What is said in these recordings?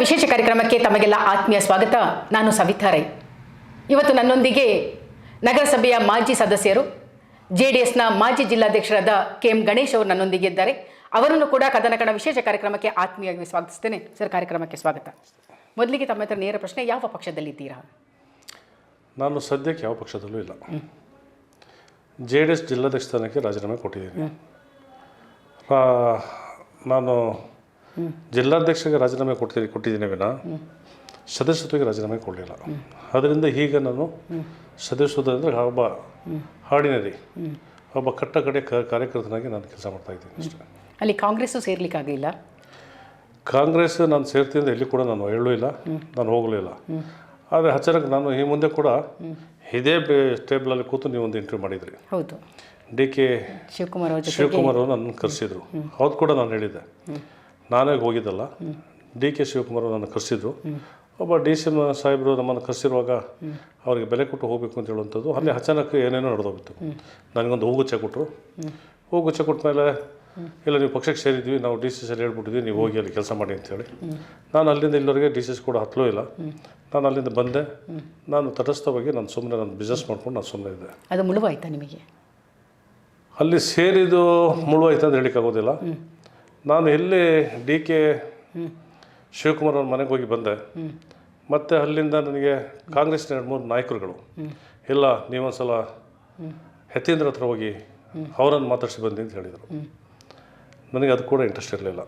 ವಿಶೇಷ ಕಾರ್ಯಕ್ರಮಕ್ಕೆ ತಮಗೆಲ್ಲ ಆತ್ಮೀಯ ಸ್ವಾಗತ. ನಾನು ಸವಿತಾ ರೈ. ಇವತ್ತು ನನ್ನೊಂದಿಗೆ ನಗರಸಭೆಯ ಮಾಜಿ ಸದಸ್ಯರು JDSನ ಮಾಜಿ ಜಿಲ್ಲಾಧ್ಯಕ್ಷರಾದ KM ಗಣೇಶ್ ಅವರು ನನ್ನೊಂದಿಗೆ ಇದ್ದಾರೆ. ಅವರನ್ನು ಕೂಡ ಕದನಕಣ ವಿಶೇಷ ಕಾರ್ಯಕ್ರಮಕ್ಕೆ ಆತ್ಮೀಯವಾಗಿ ಸ್ವಾಗತಿಸ್ತೇನೆ. ಸರ್, ಕಾರ್ಯಕ್ರಮಕ್ಕೆ ಸ್ವಾಗತ. ಮೊದಲಿಗೆ ತಮ್ಮ ಹತ್ರ ನೇರ ಪ್ರಶ್ನೆ, ಯಾವ ಪಕ್ಷದಲ್ಲಿದ್ದೀರಾ? ನಾನು ಸದ್ಯಕ್ಕೆ ಯಾವ ಪಕ್ಷದಲ್ಲೂ ಇಲ್ಲ. JDS ಜಿಲ್ಲಾಧ್ಯಕ್ಷ ಸ್ಥಾನಕ್ಕೆ ರಾಜೀನಾಮೆ ಕೊಟ್ಟಿದ್ದೀನಿ. ನಾನು ಜಿಲ್ಲಾಧ್ಯಕ್ಷರಿಗೆ ರಾಜೀನಾಮೆ ಕೊಟ್ಟಿದ್ದೀನಿ ವಿನ ಸದಸ್ಯತ್ವಕ್ಕೆ ರಾಜೀನಾಮೆ ಕೊಡಲಿಲ್ಲ. ಅದರಿಂದ ಈಗ ನಾನು ಸದಸ್ಯತ್ವ ಅಂದರೆ ಒಬ್ಬ ಹಾಡಿನರಿ, ಒಬ್ಬ ಕಟ್ಟಕಡೆ ಕಾರ್ಯಕರ್ತನಾಗಿ ನಾನು ಕೆಲಸ ಮಾಡ್ತಾಯಿದ್ದೀನಿ ಅಷ್ಟೇ. ಅಲ್ಲಿ ಕಾಂಗ್ರೆಸ್ಸು ಸೇರ್ಲಿಕ್ಕಾಗಲಿಲ್ಲ? ಕಾಂಗ್ರೆಸ್ ನಾನು ಸೇರ್ತೀನಿ ಅಂತ ಎಲ್ಲಿ ಕೂಡ ನಾನು ಹೇಳಲೂ ಇಲ್ಲ, ನಾನು ಹೋಗಲೂ ಇಲ್ಲ. ಆದರೆ ಅಚಾನಕ್ ನಾನು ಈ ಮುಂದೆ ಕೂಡ ಇದೇ ಟೇಬಲಲ್ಲಿ ಕೂತು ನೀವು ಒಂದು ಇಂಟರ್ವ್ಯೂ ಮಾಡಿದ್ರಿ. ಹೌದು, DK ಶಿವಕುಮಾರ್ ಅವರು ನನ್ನ ಕರೆಸಿದ್ರು. ಅವ್ರು ಕೂಡ ನಾನು ಹೇಳಿದ್ದೆ, ನಾನೇ ಹೋಗಿದ್ದಲ್ಲ, DK ಶಿವಕುಮಾರ್ ನನ್ನ ಕರೆಸಿದ್ರು. ಒಬ್ಬ DCM ಸಾಹೇಬರು ನಮ್ಮನ್ನು ಕರೆಸಿರುವಾಗ ಅವರಿಗೆ ಬೆಲೆ ಕೊಟ್ಟು ಹೋಗಬೇಕು ಅಂತ ಹೇಳುವಂಥದ್ದು. ಅಲ್ಲಿ ಅಚಾನಕ್ ಏನೇನೋ ನಡೆದೋಗಿತ್ತು. ನನಗೊಂದು ಹೂಗುಚ್ಚ ಕೊಟ್ಟರು. ಹೂಗುಚ್ಚ ಕೊಟ್ಟ ಮೇಲೆ, ಇಲ್ಲ ನೀವು ಪಕ್ಷಕ್ಕೆ ಸೇರಿದ್ವಿ, ನಾವು DCC ಹೇಳ್ಬಿಟ್ಟಿದ್ವಿ, ನೀವು ಹೋಗಿ ಅಲ್ಲಿ ಕೆಲಸ ಮಾಡಿ ಅಂತೇಳಿ. ನಾನು ಅಲ್ಲಿಂದ ಇಲ್ಲಿವರೆಗೆ DCC ಕೂಡ ಹತ್ತಲೂ ಇಲ್ಲ. ನಾನು ಅಲ್ಲಿಂದ ಬಂದೆ. ನಾನು ತಟಸ್ಥವಾಗಿ ನಾನು ಸುಮ್ಮನೆ ನನ್ನ ಬಿಸ್ನೆಸ್ ಮಾಡ್ಕೊಂಡು ನಾನು ಸುಮ್ಮನೆ ಇದ್ದೆ. ಅದು ಮುಳುವಾಯ್ತಾ ನಿಮಗೆ? ಅಲ್ಲಿ ಸೇರಿದು ಮುಳುವಾಯ್ತು ಅಂತ ಹೇಳಿಕ್ಕಾಗೋದಿಲ್ಲ. ನಾನು ಎಲ್ಲಿ DK ಶಿವಕುಮಾರ್ ಅವ್ರ ಮನೆಗೆ ಹೋಗಿ ಬಂದೆ, ಮತ್ತು ಅಲ್ಲಿಂದ ನನಗೆ ಕಾಂಗ್ರೆಸ್ನ 2-3 ನಾಯಕರುಗಳು, ಇಲ್ಲ ನೀವೊಂದ್ಸಲ ಯತೀಂದ್ರ ಹತ್ರ ಹೋಗಿ ಅವರನ್ನು ಮಾತಾಡಿಸಿ ಬಂದಿ ಅಂತ ಹೇಳಿದರು. ನನಗೆ ಅದು ಕೂಡ ಇಂಟ್ರೆಸ್ಟ್ ಇರಲಿಲ್ಲ.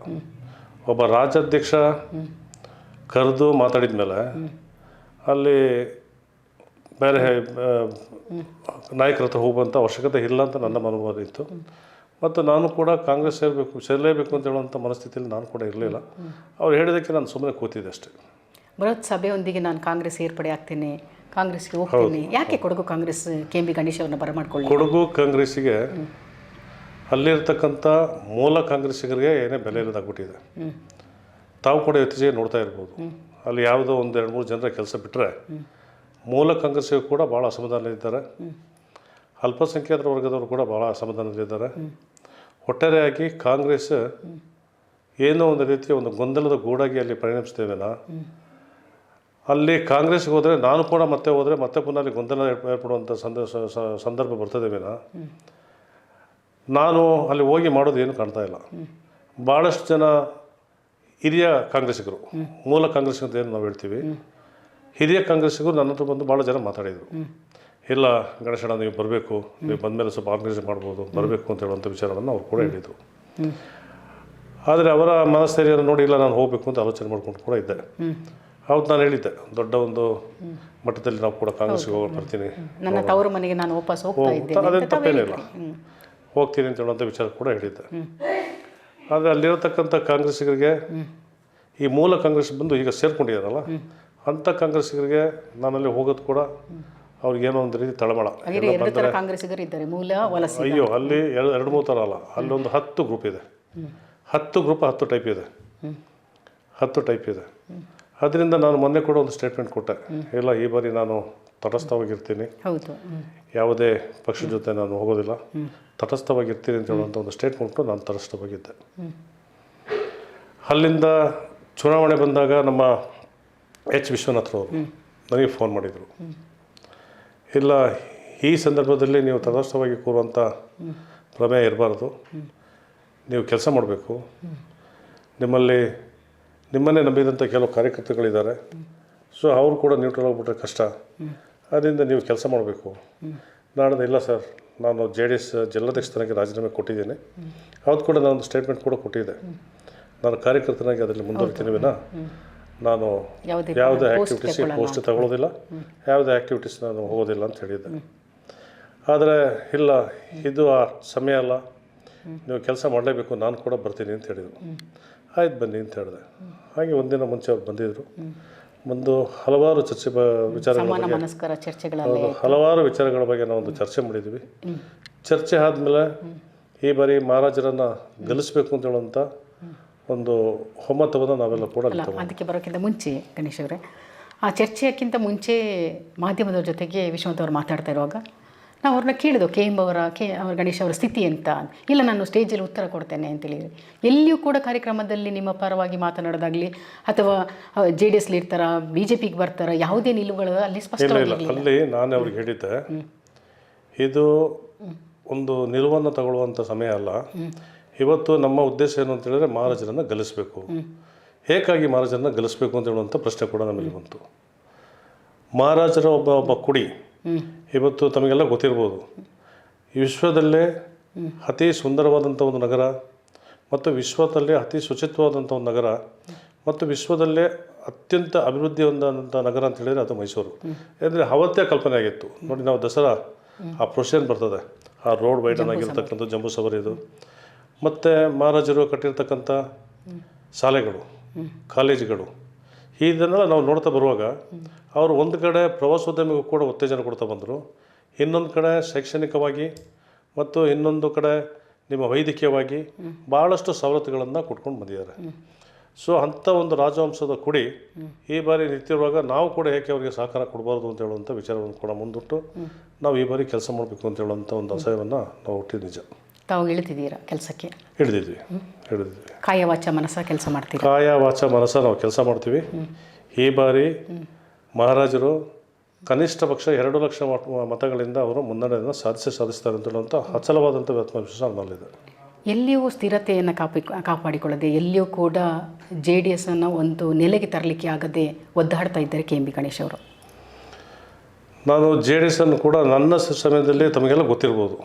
ಒಬ್ಬ ರಾಜ್ಯಾಧ್ಯಕ್ಷ ಕರೆದು ಮಾತಾಡಿದ ಮೇಲೆ ಅಲ್ಲಿ ಬೇರೆ ನಾಯಕರ ಹತ್ರ ಹೋಗುವಂಥ ಅವಶ್ಯಕತೆ ಇಲ್ಲ ಅಂತ ನನ್ನ ಮನೋಭಾವ ಇತ್ತು. ಮತ್ತು ನಾನು ಕೂಡ ಕಾಂಗ್ರೆಸ್ ಸೇರಲೇಬೇಕು ಅಂತ ಹೇಳುವಂಥ ಮನಸ್ಥಿತಿಯಲ್ಲಿ ನಾನು ಕೂಡ ಇರಲಿಲ್ಲ. ಅವ್ರು ಹೇಳಿದ್ದಕ್ಕೆ ನಾನು ಸುಮ್ಮನೆ ಕೂತಿದ್ದೆ ಅಷ್ಟೇ. ಬೃಹತ್ ಸಭೆಯೊಂದಿಗೆ ನಾನು ಕಾಂಗ್ರೆಸ್ ಸೇರ್ಪಡೆ ಆಗ್ತೇನೆ, ಕಾಂಗ್ರೆಸ್ಗೆ ಹೋಗ್ತೀನಿ, ಯಾಕೆ ಕೊಡಗು ಕಾಂಗ್ರೆಸ್ KM ಗಣೇಶ್ ಅವ್ರನ್ನ ಬರಮಾಡ್ಕೊಳ್ಳಿ? ಕೊಡಗು ಕಾಂಗ್ರೆಸ್ಸಿಗೆ ಅಲ್ಲಿರ್ತಕ್ಕಂಥ ಮೂಲ ಕಾಂಗ್ರೆಸ್ಸಿಗರಿಗೆ ಏನೇ ಬೆಲೆ ಇಲ್ಲದಾಗ್ಬಿಟ್ಟಿದೆ. ತಾವು ಕೂಡ ಇತ್ತೀಚೆಗೆ ನೋಡ್ತಾ ಇರ್ಬೋದು, ಅಲ್ಲಿ ಯಾವುದೋ ಒಂದು 2-3 ಜನರ ಕೆಲಸ ಬಿಟ್ಟರೆ ಮೂಲ ಕಾಂಗ್ರೆಸ್ಸಿಗೂ ಕೂಡ ಭಾಳ ಅಸಮಾಧಾನದಲ್ಲಿದ್ದಾರೆ. ಅಲ್ಪಸಂಖ್ಯಾತರ ವರ್ಗದವರು ಕೂಡ ಭಾಳ ಅಸಮಾಧಾನದಲ್ಲಿದ್ದಾರೆ. ಒಟ್ಟಾರೆಯಾಗಿ ಕಾಂಗ್ರೆಸ್ ಏನೋ ಒಂದು ರೀತಿಯ ಒಂದು ಗೊಂದಲದ ಗೂಡಾಗಿ ಅಲ್ಲಿ ಪರಿಣಮಿಸ್ತೇವೆನಾ, ಅಲ್ಲಿ ಕಾಂಗ್ರೆಸ್ಗೆ ಹೋದರೆ ನಾನು ಕೂಡ ಮತ್ತೆ ಹೋದರೆ ಮತ್ತೆ ಪುನಃ ಅಲ್ಲಿ ಗೊಂದಲ ಏರ್ಪಡುವಂಥ ಸಂದರ್ಭ ಬರ್ತದೇವೇನಾ, ನಾನು ಅಲ್ಲಿ ಹೋಗಿ ಮಾಡೋದು ಏನು ಕಾಣ್ತಾ ಇಲ್ಲ. ಭಾಳಷ್ಟು ಜನ ಹಿರಿಯ ಕಾಂಗ್ರೆಸ್ಸಿಗರು, ಮೂಲ ಕಾಂಗ್ರೆಸ್ ಅಂತ ಏನು ನಾವು ಹೇಳ್ತೀವಿ, ಹಿರಿಯ ಕಾಂಗ್ರೆಸ್ಸಿಗರು ನನ್ನ ಹತ್ರ ಬಂದು ಭಾಳ ಜನ ಮಾತಾಡಿದರು. ಇಲ್ಲ ಗಣೇಶಣ್ಣ, ನೀವು ಬರಬೇಕು, ನೀವು ಬಂದಮೇಲೆ ಸ್ವಲ್ಪ ಆರ್ಗನೈಸ್ ಮಾಡ್ಬೋದು, ಬರಬೇಕು ಅಂತ ಹೇಳುವಂಥ ವಿಚಾರವನ್ನು ಅವ್ರು ಕೂಡ ಹೇಳಿದರು. ಆದರೆ ಅವರ ಮನಸ್ಥೈರ್ಯವನ್ನು ನೋಡಿ ಇಲ್ಲ ನಾನು ಹೋಗಬೇಕು ಅಂತ ಆಲೋಚನೆ ಮಾಡ್ಕೊಂಡು ಕೂಡ ಇದ್ದೆ. ಹೌದು, ನಾನು ಹೇಳಿದ್ದೆ, ದೊಡ್ಡ ಒಂದು ಮಟ್ಟದಲ್ಲಿ ನಾವು ಕೂಡ ಕಾಂಗ್ರೆಸ್ಗೆ ಹೋಗಿ ಬರ್ತೀನಿ, ನನ್ನ ತವರು ಮನೆಗೆ ನಾನು ವಾಪಸ್ ಹೋಗ್ತಾ ಇದ್ದೇನೆ, ಅದೇನು ತಪ್ಪೇನಿಲ್ಲ, ಹೋಗ್ತೀನಿ ಅಂತ ಹೇಳುವಂಥ ವಿಚಾರ ಕೂಡ ಹೇಳಿದ್ದೆ. ಆದರೆ ಅಲ್ಲಿರತಕ್ಕಂಥ ಕಾಂಗ್ರೆಸ್ಸಿಗರಿಗೆ, ಈ ಮೂಲ ಕಾಂಗ್ರೆಸ್ ಬಂದು ಈಗ ಸೇರ್ಕೊಂಡಿದ್ದಾರಲ್ಲ ಅಂಥ ಕಾಂಗ್ರೆಸ್ಸಿಗರಿಗೆ ನಾನಲ್ಲಿ ಹೋಗೋದು ಕೂಡ ಅವ್ರಿಗೇನೋ ಒಂದು ರೀತಿ ತಳಮಳ. ಅಯ್ಯೋ, ಅಲ್ಲಿ 2-3 ಥರ ಅಲ್ಲ, ಅಲ್ಲೊಂದು 10 ಗ್ರೂಪ್ ಇದೆ. 10 ಗ್ರೂಪ್ 10 ಟೈಪ್ ಇದೆ, 10 ಟೈಪ್ ಇದೆ. ಅದರಿಂದ ನಾನು ಮೊನ್ನೆ ಕೂಡ ಒಂದು ಸ್ಟೇಟ್ಮೆಂಟ್ ಕೊಟ್ಟೆ, ಇಲ್ಲ ಈ ಬಾರಿ ನಾನು ತಟಸ್ಥವಾಗಿರ್ತೀನಿ, ಯಾವುದೇ ಪಕ್ಷದ ಜೊತೆ ನಾನು ಹೋಗೋದಿಲ್ಲ, ತಟಸ್ಥವಾಗಿರ್ತೀನಿ ಅಂತ ಹೇಳುವಂಥ ಒಂದು ಸ್ಟೇಟ್ಮೆಂಟು ನಾನು ತಟಸ್ಥವಾಗಿದ್ದೆ. ಅಲ್ಲಿಂದ ಚುನಾವಣೆ ಬಂದಾಗ ನಮ್ಮ H ವಿಶ್ವನಾಥ್ರವರು ನನಗೆ ಫೋನ್ ಮಾಡಿದರು, ಇಲ್ಲ ಈ ಸಂದರ್ಭದಲ್ಲಿ ನೀವು ತಟಸ್ಥವಾಗಿ ಕೂರುವಂಥ ಪ್ರಮೇಯ ಇರಬಾರ್ದು, ನೀವು ಕೆಲಸ ಮಾಡಬೇಕು, ನಿಮ್ಮನ್ನೇ ನಂಬಿದಂಥ ಕೆಲವು ಕಾರ್ಯಕರ್ತರುಗಳಿದ್ದಾರೆ, ಸೊ ಅವರು ಕೂಡ ನ್ಯೂಟ್ರಲ್ ಆಗಿಬಿಟ್ರೆ ಕಷ್ಟ, ಅದರಿಂದ ನೀವು ಕೆಲಸ ಮಾಡಬೇಕು. ನಾನು ಇಲ್ಲ ಸರ್, ನಾನು JDS ಜಿಲ್ಲಾಧ್ಯಕ್ಷ ಸ್ಥಾನಕ್ಕೆ ರಾಜೀನಾಮೆ ಕೊಟ್ಟಿದ್ದೇನೆ, ಅವ್ರು ಕೂಡ ನಾನು ಒಂದು ಸ್ಟೇಟ್ಮೆಂಟ್ ಕೂಡ ಕೊಟ್ಟಿದ್ದೆ, ನಾನು ಕಾರ್ಯಕರ್ತನಾಗಿ ಅದರಲ್ಲಿ ಮುಂದುವರಿತೀನಿ ವಿನ ನಾನು ಯಾವುದೇ ಆ್ಯಕ್ಟಿವಿಟೀಸ್ ಪೋಸ್ಟ್ ತಗೊಳ್ಳೋದಿಲ್ಲ, ಯಾವುದೇ ಆ್ಯಕ್ಟಿವಿಟೀಸ್ ನಾನು ಹೋಗೋದಿಲ್ಲ ಅಂತ ಹೇಳಿದ್ದೆ. ಆದರೆ ಇಲ್ಲ, ಇದು ಆ ಸಮಯ ಅಲ್ಲ, ನೀವು ಕೆಲಸ ಮಾಡಲೇಬೇಕು, ನಾನು ಕೂಡ ಬರ್ತೀನಿ ಅಂತ ಹೇಳಿದರು. ಆಯ್ತು ಬನ್ನಿ ಅಂತ ಹೇಳಿದೆ. ಹಾಗೆ ಒಂದಿನ ಮುಂಚೆ ಅವ್ರು ಬಂದಿದ್ದರು. ಒಂದು ಹಲವಾರು ಹಲವಾರು ವಿಚಾರಗಳ ಬಗ್ಗೆ ನಾವೊಂದು ಚರ್ಚೆ ಮಾಡಿದ್ವಿ. ಚರ್ಚೆ ಆದಮೇಲೆ ಈ ಬಾರಿ ಮಹಾರಾಜರನ್ನು ಗೆಲ್ಲಿಸಬೇಕು ಅಂತ ಹೇಳುವಂಥ ಒಂದು ಒಮ್ಮತವನ್ನು ನಾವೆಲ್ಲ ಕೂಡ ಅದಕ್ಕೆ ಬರೋಕ್ಕಿಂತ ಮುಂಚೆ ಗಣೇಶ್ ಅವರೇ, ಆ ಚರ್ಚೆಯಕ್ಕಿಂತ ಮುಂಚೆ ಮಾಧ್ಯಮದವ್ರ ಜೊತೆಗೆ ವಿಶ್ವನಾಥ್ ಅವರು ಮಾತಾಡ್ತಾ ಇರುವಾಗ ನಾವು ಅವ್ರನ್ನ ಕೇಳಿದೆವು ಅವ್ರ ಗಣೇಶ್ ಅವರ ಸ್ಥಿತಿ ಅಂತ. ಇಲ್ಲ, ನಾನು ಸ್ಟೇಜಲ್ಲಿ ಉತ್ತರ ಕೊಡ್ತೇನೆ ಅಂತೇಳಿ. ಎಲ್ಲಿಯೂ ಕೂಡ ಕಾರ್ಯಕ್ರಮದಲ್ಲಿ ನಿಮ್ಮ ಪರವಾಗಿ ಮಾತನಾಡೋದಾಗಲಿ ಅಥವಾ JDS ಇರ್ತಾರ, BJPಗೆ ಬರ್ತಾರ, ಯಾವುದೇ ನಿಲುವುಗಳು ಅಲ್ಲಿ ಸ್ಪಷ್ಟವಾಗಿರಲಿಲ್ಲ. ಅಲ್ಲಿ ನಾನು ಅವ್ರಿಗೆ ಹೇಳಿದ್ದೆ, ಇದು ಒಂದು ನಿಲುವನ್ನು ತಗೊಳ್ಳುವಂಥ ಸಮಯ ಅಲ್ಲ. ಇವತ್ತು ನಮ್ಮ ಉದ್ದೇಶ ಏನು ಅಂತ ಹೇಳಿದ್ರೆ ಮಹಾರಾಜರನ್ನು ಗೆಲ್ಲಿಸಬೇಕು. ಹೇಗಾಗಿ ಮಹಾರಾಜರನ್ನು ಗೆಲ್ಲಿಸಬೇಕು ಅಂತ ಹೇಳುವಂಥ ಪ್ರಶ್ನೆ ಕೂಡ ನಮಗೆ ಬಂತು. ಮಹಾರಾಜರ ಒಬ್ಬ ಕುಡಿ ಇವತ್ತು ತಮಗೆಲ್ಲ ಗೊತ್ತಿರ್ಬೋದು, ವಿಶ್ವದಲ್ಲೇ ಅತಿ ಸುಂದರವಾದಂಥ ಒಂದು ನಗರ ಮತ್ತು ವಿಶ್ವದಲ್ಲೇ ಅತಿ ಶುಚಿತ್ವವಾದಂಥ ಒಂದು ನಗರ ಮತ್ತು ವಿಶ್ವದಲ್ಲೇ ಅತ್ಯಂತ ಅಭಿವೃದ್ಧಿ ಹೊಂದಂಥ ನಗರ ಅಂತ ಹೇಳಿದರೆ ಅದು ಮೈಸೂರು. ಅಂದರೆ ಅವತ್ತೇ ಕಲ್ಪನೆ ಆಗಿತ್ತು ನೋಡಿ. ನಾವು ದಸರಾ ಆ ಪ್ರೊಸೆಷನ್ ಬರ್ತದೆ, ಆ ರೋಡ್ ವೈಡನ್ ಆಗಿರ್ತಕ್ಕಂಥ ಜಂಬೂ ಸವಾರಿದು, ಮತ್ತು ಮಹಾರಾಜರು ಕಟ್ಟಿರ್ತಕ್ಕಂಥ ಶಾಲೆಗಳು, ಕಾಲೇಜುಗಳು, ಇದನ್ನೆಲ್ಲ ನಾವು ನೋಡ್ತಾ ಬರುವಾಗ ಅವರು ಒಂದು ಕಡೆ ಪ್ರವಾಸೋದ್ಯಮಿಗೂ ಕೂಡ ಉತ್ತೇಜನ ಕೊಡ್ತಾ ಬಂದರು, ಇನ್ನೊಂದು ಕಡೆ ಶೈಕ್ಷಣಿಕವಾಗಿ ಮತ್ತು ಇನ್ನೊಂದು ಕಡೆ ನಿಮ್ಮ ವೈದ್ಯಕೀಯವಾಗಿ ಭಾಳಷ್ಟು ಸವಲತ್ತುಗಳನ್ನು ಕೊಟ್ಕೊಂಡು ಬಂದಿದ್ದಾರೆ. ಸೊ ಅಂಥ ಒಂದು ರಾಜವಂಶದ ಕುಡಿ ಈ ಬಾರಿ ನಿಂತಿರುವಾಗ ನಾವು ಕೂಡ ಏಕೆ ಅವರಿಗೆ ಸಹಕಾರ ಕೊಡಬಾರ್ದು ಅಂತ ಹೇಳುವಂಥ ವಿಚಾರವನ್ನು ಕೂಡ ಮುಂದಿಟ್ಟು ನಾವು ಈ ಬಾರಿ ಕೆಲಸ ಮಾಡಬೇಕು ಅಂತ ಹೇಳುವಂಥ ಒಂದು ಆಶಯವನ್ನು ನಾವು ಹುಟ್ಟಿದ ನಿಜ. ತಾವು ಇಳಿತಿದ್ದೀರಾ ಕೆಲಸಕ್ಕೆ? ಹಿಡಿದಿದ್ವಿ. ಕಾಯ ವಾಚ ಮನಸ್ಸ ಕೆಲಸ ಮಾಡ್ತೀವಿ. ಕಾಯ ವಾಚ ಮನಸ್ಸ ನಾವು ಕೆಲಸ ಮಾಡ್ತೀವಿ. ಈ ಬಾರಿ ಮಹಾರಾಜರು ಕನಿಷ್ಠ ಪಕ್ಷ 2 ಲಕ್ಷ ಮತಗಳಿಂದ ಅವರು ಮುನ್ನಡೆಯನ್ನು ಸಾಧಿಸ್ತಾರೆ ಅಂತ ಹೇಳುವಂಥ ಅಚಲವಾದಂಥ ಆತ್ಮವಿಶ್ವಾಸ ನನ್ನಲ್ಲಿದೆ. ಎಲ್ಲಿಯೂ ಸ್ಥಿರತೆಯನ್ನು ಕಾಪಾಡಿಕೊಳ್ಳದೆ, ಎಲ್ಲಿಯೂ ಕೂಡ JDS ಅನ್ನು ಒಂದು ನೆಲೆಗೆ ತರಲಿಕ್ಕೆ ಆಗದೆ ಒದ್ದಾಡ್ತಾ ಇದ್ದಾರೆ KMB ಗಣೇಶ್ ಅವರು. ನಾನು JDS ಅನ್ನು ಕೂಡ ನನ್ನ ಸಮಯದಲ್ಲಿ ತಮಗೆಲ್ಲ ಗೊತ್ತಿರ್ಬೋದು.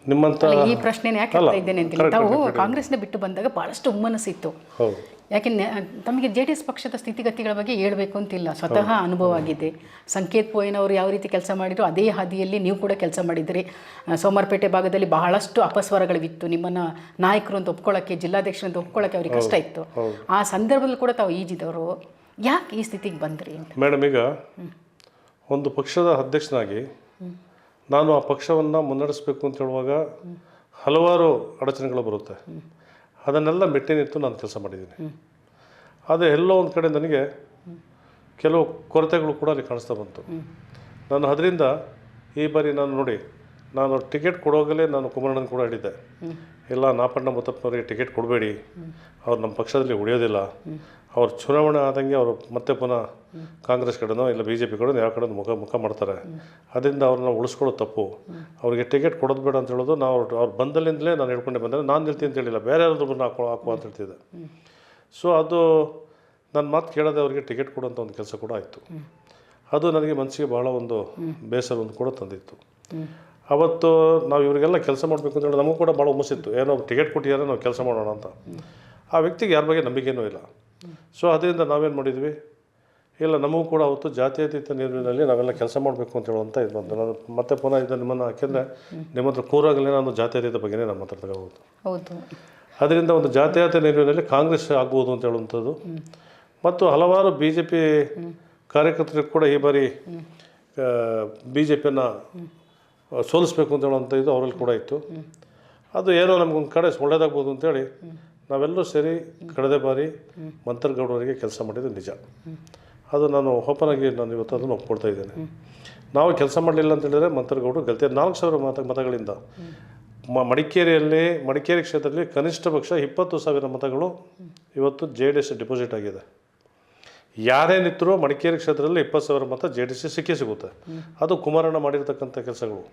ನಿಮ್ಮಂಥ ಈ ಪ್ರಶ್ನೆ ಯಾಕೆ ಹೇಳ್ತಾ ಇದ್ದೇನೆ ಅಂತ, ತಾವು ಕಾಂಗ್ರೆಸ್ನ ಬಿಟ್ಟು ಬಂದಾಗ ಭಾಳಷ್ಟು ಹುಮ್ಮನಸ್ಸಿತ್ತು. ಯಾಕೆ ತಮಗೆ JDS ಪಕ್ಷದ ಸ್ಥಿತಿಗತಿಗಳ ಬಗ್ಗೆ ಹೇಳಬೇಕು ಅಂತಿಲ್ಲ, ಸ್ವತಃ ಅನುಭವ ಆಗಿದೆ. ಸಂಕೇತ್ ಪೋಯನವರು ಯಾವ ರೀತಿ ಕೆಲಸ ಮಾಡಿದ್ರು ಅದೇ ಹಾದಿಯಲ್ಲಿ ನೀವು ಕೂಡ ಕೆಲಸ ಮಾಡಿದ್ರಿ. ಸೋಮವಾರಪೇಟೆ ಭಾಗದಲ್ಲಿ ಬಹಳಷ್ಟು ಅಪಸ್ವರಗಳಿತ್ತು. ನಿಮ್ಮನ್ನು ನಾಯಕರು ಅಂತ ಒಪ್ಕೊಳ್ಳೋಕ್ಕೆ, ಜಿಲ್ಲಾಧ್ಯಕ್ಷರು ಅಂತ ಒಪ್ಕೊಳ್ಳೋಕ್ಕೆ ಅವ್ರಿಗೆ ಕಷ್ಟ ಇತ್ತು. ಆ ಸಂದರ್ಭದಲ್ಲಿ ಕೂಡ ತಾವು ಈಜಿದವರು. ಯಾಕೆ ಈ ಸ್ಥಿತಿಗೆ ಬಂದ್ರಿ ಅಂತ? ಮೇಡಮ್, ಈಗ ಒಂದು ಪಕ್ಷದ ಅಧ್ಯಕ್ಷನಾಗಿ ನಾನು ಆ ಪಕ್ಷವನ್ನು ಮುನ್ನಡೆಸಬೇಕು ಅಂತ ಹೇಳುವಾಗ ಹಲವಾರು ಅಡಚಣೆಗಳು ಬರುತ್ತೆ. ಅದನ್ನೆಲ್ಲ ಮೆಟ್ಟಿ ನಿಂತು ನಾನು ಕೆಲಸ ಮಾಡಿದ್ದೀನಿ. ಆದರೆ ಎಲ್ಲೋ ಒಂದು ಕಡೆ ನನಗೆ ಕೆಲವು ಕೊರತೆಗಳು ಕೂಡ ಅಲ್ಲಿ ಕಾಣಿಸ್ತಾ ಬಂತು. ನಾನು ಅದರಿಂದ ಈ ಬಾರಿ ನಾನು ಟಿಕೆಟ್ ಕೊಡುವಾಗಲೇ ನಾನು ಕುಮಾರಣ್ಣನ ಕೂಡ ಹೇಳಿದ್ದೆ, ಇಲ್ಲ ನಾಪಣ್ಣ ಮುತ್ತಪ್ಪನವರಿಗೆ ಟಿಕೆಟ್ ಕೊಡಬೇಡಿ, ಅವ್ರು ನಮ್ಮ ಪಕ್ಷದಲ್ಲಿ ಉಳಿಯೋದಿಲ್ಲ, ಅವ್ರು ಚುನಾವಣೆ ಆದಂಗೆ ಅವರು ಮತ್ತೆ ಪುನಃ ಕಾಂಗ್ರೆಸ್ ಕಡೆನೋ ಇಲ್ಲ BJP ಕಡೆನೋ ಯಾವ ಕಡೆ ಮುಖ ಮಾಡ್ತಾರೆ. ಅದರಿಂದ ಅವ್ರನ್ನ ಉಳಿಸ್ಕೊಳ್ಳೋದು ತಪ್ಪು. ಅವರಿಗೆ ಟಿಕೆಟ್ ಕೊಡೋದು ಬೇಡ ಅಂತ ಹೇಳೋದು ನಾವು ಅವ್ರು ಬಂದಲ್ಲಿಂದಲೇ ನಾನು ಹೇಳ್ಕೊಂಡೆ ಬಂದರೆ, ನಾನು ಹೇಳ್ತೀನಿ ಅಂತ ಹೇಳಿಲ್ಲ, ಬೇರೆ ಯಾರಾದ್ರೂ ಹಾಕುವ ಅಂತ ಹೇಳ್ತಿದ್ದೆ. ಸೊ ಅದು ನನ್ನ ಮಾತು ಕೇಳೋದೆ ಅವರಿಗೆ ಟಿಕೆಟ್ ಕೊಡುವಂಥ ಒಂದು ಕೆಲಸ ಕೂಡ ಆಯಿತು. ಅದು ನನಗೆ ಮನಸ್ಸಿಗೆ ಭಾಳ ಒಂದು ಬೇಸರವನ್ನು ಕೂಡ ತಂದಿತ್ತು. ಅವತ್ತು ನಾವು ಇವರಿಗೆಲ್ಲ ಕೆಲಸ ಮಾಡಬೇಕು ಅಂತ ಹೇಳಿ ನಮಗೂ ಕೂಡ ಭಾಳ ಹುಮ್ಮಸ್ಸಿತ್ತು, ಏನೋ ಟಿಕೆಟ್ ಕೊಟ್ಟಿದ್ದಾರೆ ನಾವು ಕೆಲಸ ಮಾಡೋಣ ಅಂತ. ಆ ವ್ಯಕ್ತಿಗೆ ಯಾರ ಬಗ್ಗೆ ನಂಬಿಕೆಯೂ ಇಲ್ಲ. ಸೊ ಅದರಿಂದ ನಾವೇನು ಮಾಡಿದ್ವಿ, ಇಲ್ಲ ನಮಗೂ ಕೂಡ ಅವತ್ತು ಜಾತ್ಯತೀತ ನಿರ್ಣಯದಲ್ಲಿ ನಾವೆಲ್ಲ ಕೆಲಸ ಮಾಡಬೇಕು ಅಂತ ಹೇಳುವಂಥ ಇದು ಬಂತು. ನಾನು ಮತ್ತೆ ಪುನಃ ಇದು ನಿಮ್ಮನ್ನು ಯಾಕೆಂದರೆ ನಿಮ್ಮ ಹತ್ರ ಕೂರಾಗಲೇ ನಾನು ಜಾತ್ಯತೀತ ಬಗ್ಗೆನೇ ನಮ್ಮ ಹತ್ರ ತಗೋಬೋದು. ಅದರಿಂದ ಒಂದು ಜಾತ್ಯತೀತ ನಿರ್ಣಯದಲ್ಲಿ ಕಾಂಗ್ರೆಸ್ ಆಗ್ಬೋದು ಅಂತ ಹೇಳುವಂಥದ್ದು ಮತ್ತು ಹಲವಾರು BJP ಕಾರ್ಯಕರ್ತರಿಗೆ ಕೂಡ ಈ ಬಾರಿ BJPಯನ್ನು ಸೋಲಿಸ್ಬೇಕು ಅಂತ ಹೇಳುವಂಥ ಇದು ಅವರಲ್ಲಿ ಕೂಡ ಇತ್ತು. ಅದು ಏನೋ ನಮಗೊಂದು ಕಡೆ ಒಳ್ಳೇದಾಗ್ಬೋದು ಅಂತೇಳಿ ನಾವೆಲ್ಲರೂ ಸೇರಿ ಕಳೆದ ಬಾರಿ ಮಂತ್ರಗೌಡರಿಗೆ ಕೆಲಸ ಮಾಡಿದ್ದು ನಿಜ. ಅದು ನಾನು ಓಪನ್ ಆಗಿ ನಾನು ಇವತ್ತು ಅದನ್ನು ಒಪ್ಕೊಳ್ತಾ ಇದ್ದೇನೆ. ನಾವು ಕೆಲಸ ಮಾಡಲಿಲ್ಲ ಅಂತ ಹೇಳಿದರೆ ಮಂತ್ರಗೌಡರು ಗೆಲ್ತಾರೆ 4,000 ಮತಗಳಿಂದ. ಮಡಿಕೇರಿ ಕ್ಷೇತ್ರದಲ್ಲಿ ಕನಿಷ್ಠ ಪಕ್ಷ 20,000 ಮತಗಳು ಇವತ್ತು JDS ಡಿಪಾಸಿಟ್ ಆಗಿದೆ. ಯಾರೇನಿತ್ತರೂ ಮಡಿಕೇರಿ ಕ್ಷೇತ್ರದಲ್ಲಿ 20,000 ಮತ JDS ಸಿಗುತ್ತೆ. ಅದು ಕುಮಾರಣ್ಣ ಮಾಡಿರ್ತಕ್ಕಂಥ ಕೆಲಸಗಳು,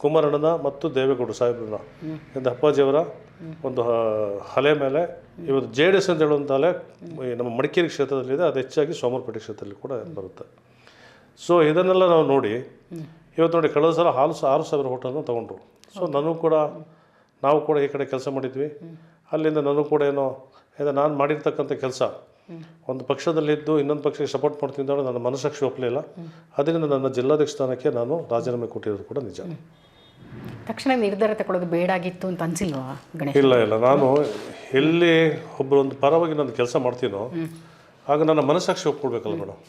ಕುಮಾರಣ್ಣನ ಮತ್ತು ದೇವೇಗೌಡ ಸಾಹೇಬ್ರನ್ನ ಎಂದು ಅಪ್ಪಾಜಿಯವರ ಒಂದು ಹಲೆ ಮೇಲೆ ಇವತ್ತು JDS ಅಂತ ಹೇಳುವಂಥ ಅಲೆ ನಮ್ಮ ಮಡಿಕೇರಿ ಕ್ಷೇತ್ರದಲ್ಲಿದೆ. ಅದು ಹೆಚ್ಚಾಗಿ ಸೋಮವಾರಪೇಟೆ ಕ್ಷೇತ್ರದಲ್ಲಿ ಕೂಡ ಬರುತ್ತೆ. ಸೊ ಇದನ್ನೆಲ್ಲ ನಾವು ನೋಡಿ ಇವತ್ತು ನೋಡಿ ಕಳೆದ ಸಲ 6,000 ಓಟನ್ನು ತೊಗೊಂಡ್ರು. ಸೊ ನಾವು ಕೂಡ ಈ ಕಡೆ ಕೆಲಸ ಮಾಡಿದ್ವಿ. ಅಲ್ಲಿಂದ ನನಗೂ ಕೂಡ ಏನೋ ನಾನು ಮಾಡಿರ್ತಕ್ಕಂಥ ಕೆಲಸ ಒಂದು ಪಕ್ಷದಲ್ಲಿದ್ದು ಇನ್ನೊಂದು ಪಕ್ಷಕ್ಕೆ ಸಪೋರ್ಟ್ ಮಾಡ್ತಿದ್ದ ನನ್ನ ಮನಸ್ಸಾಕ್ಷಿ ಒಪ್ಪಲಿಲ್ಲ. ಅದರಿಂದ ನನ್ನ ಜಿಲ್ಲಾಧ್ಯಕ್ಷ ಸ್ಥಾನಕ್ಕೆ ನಾನು ರಾಜೀನಾಮೆ ಕೊಟ್ಟಿರೋದು ಕೂಡ ನಿಜ. ತಕ್ಷಣ ನಿರ್ಧಾರ ತಗೊಳ್ಳೋದು ಬೇಡಾಗಿತ್ತು ಅಂತ ಅನಿಸಿಲ್ವಾ ಗಣೇಶ್? ಇಲ್ಲ, ನಾನು ಎಲ್ಲಿ ಒಂದು ಪರವಾಗಿ ನಾನು ಕೆಲಸ ಮಾಡ್ತೀನೋ ಆಗ ನನ್ನ ಮನಸ್ಸಾಕ್ಷಿ ಒಪ್ಕೊಳ್ಬೇಕಲ್ಲ ಮೇಡಮ್.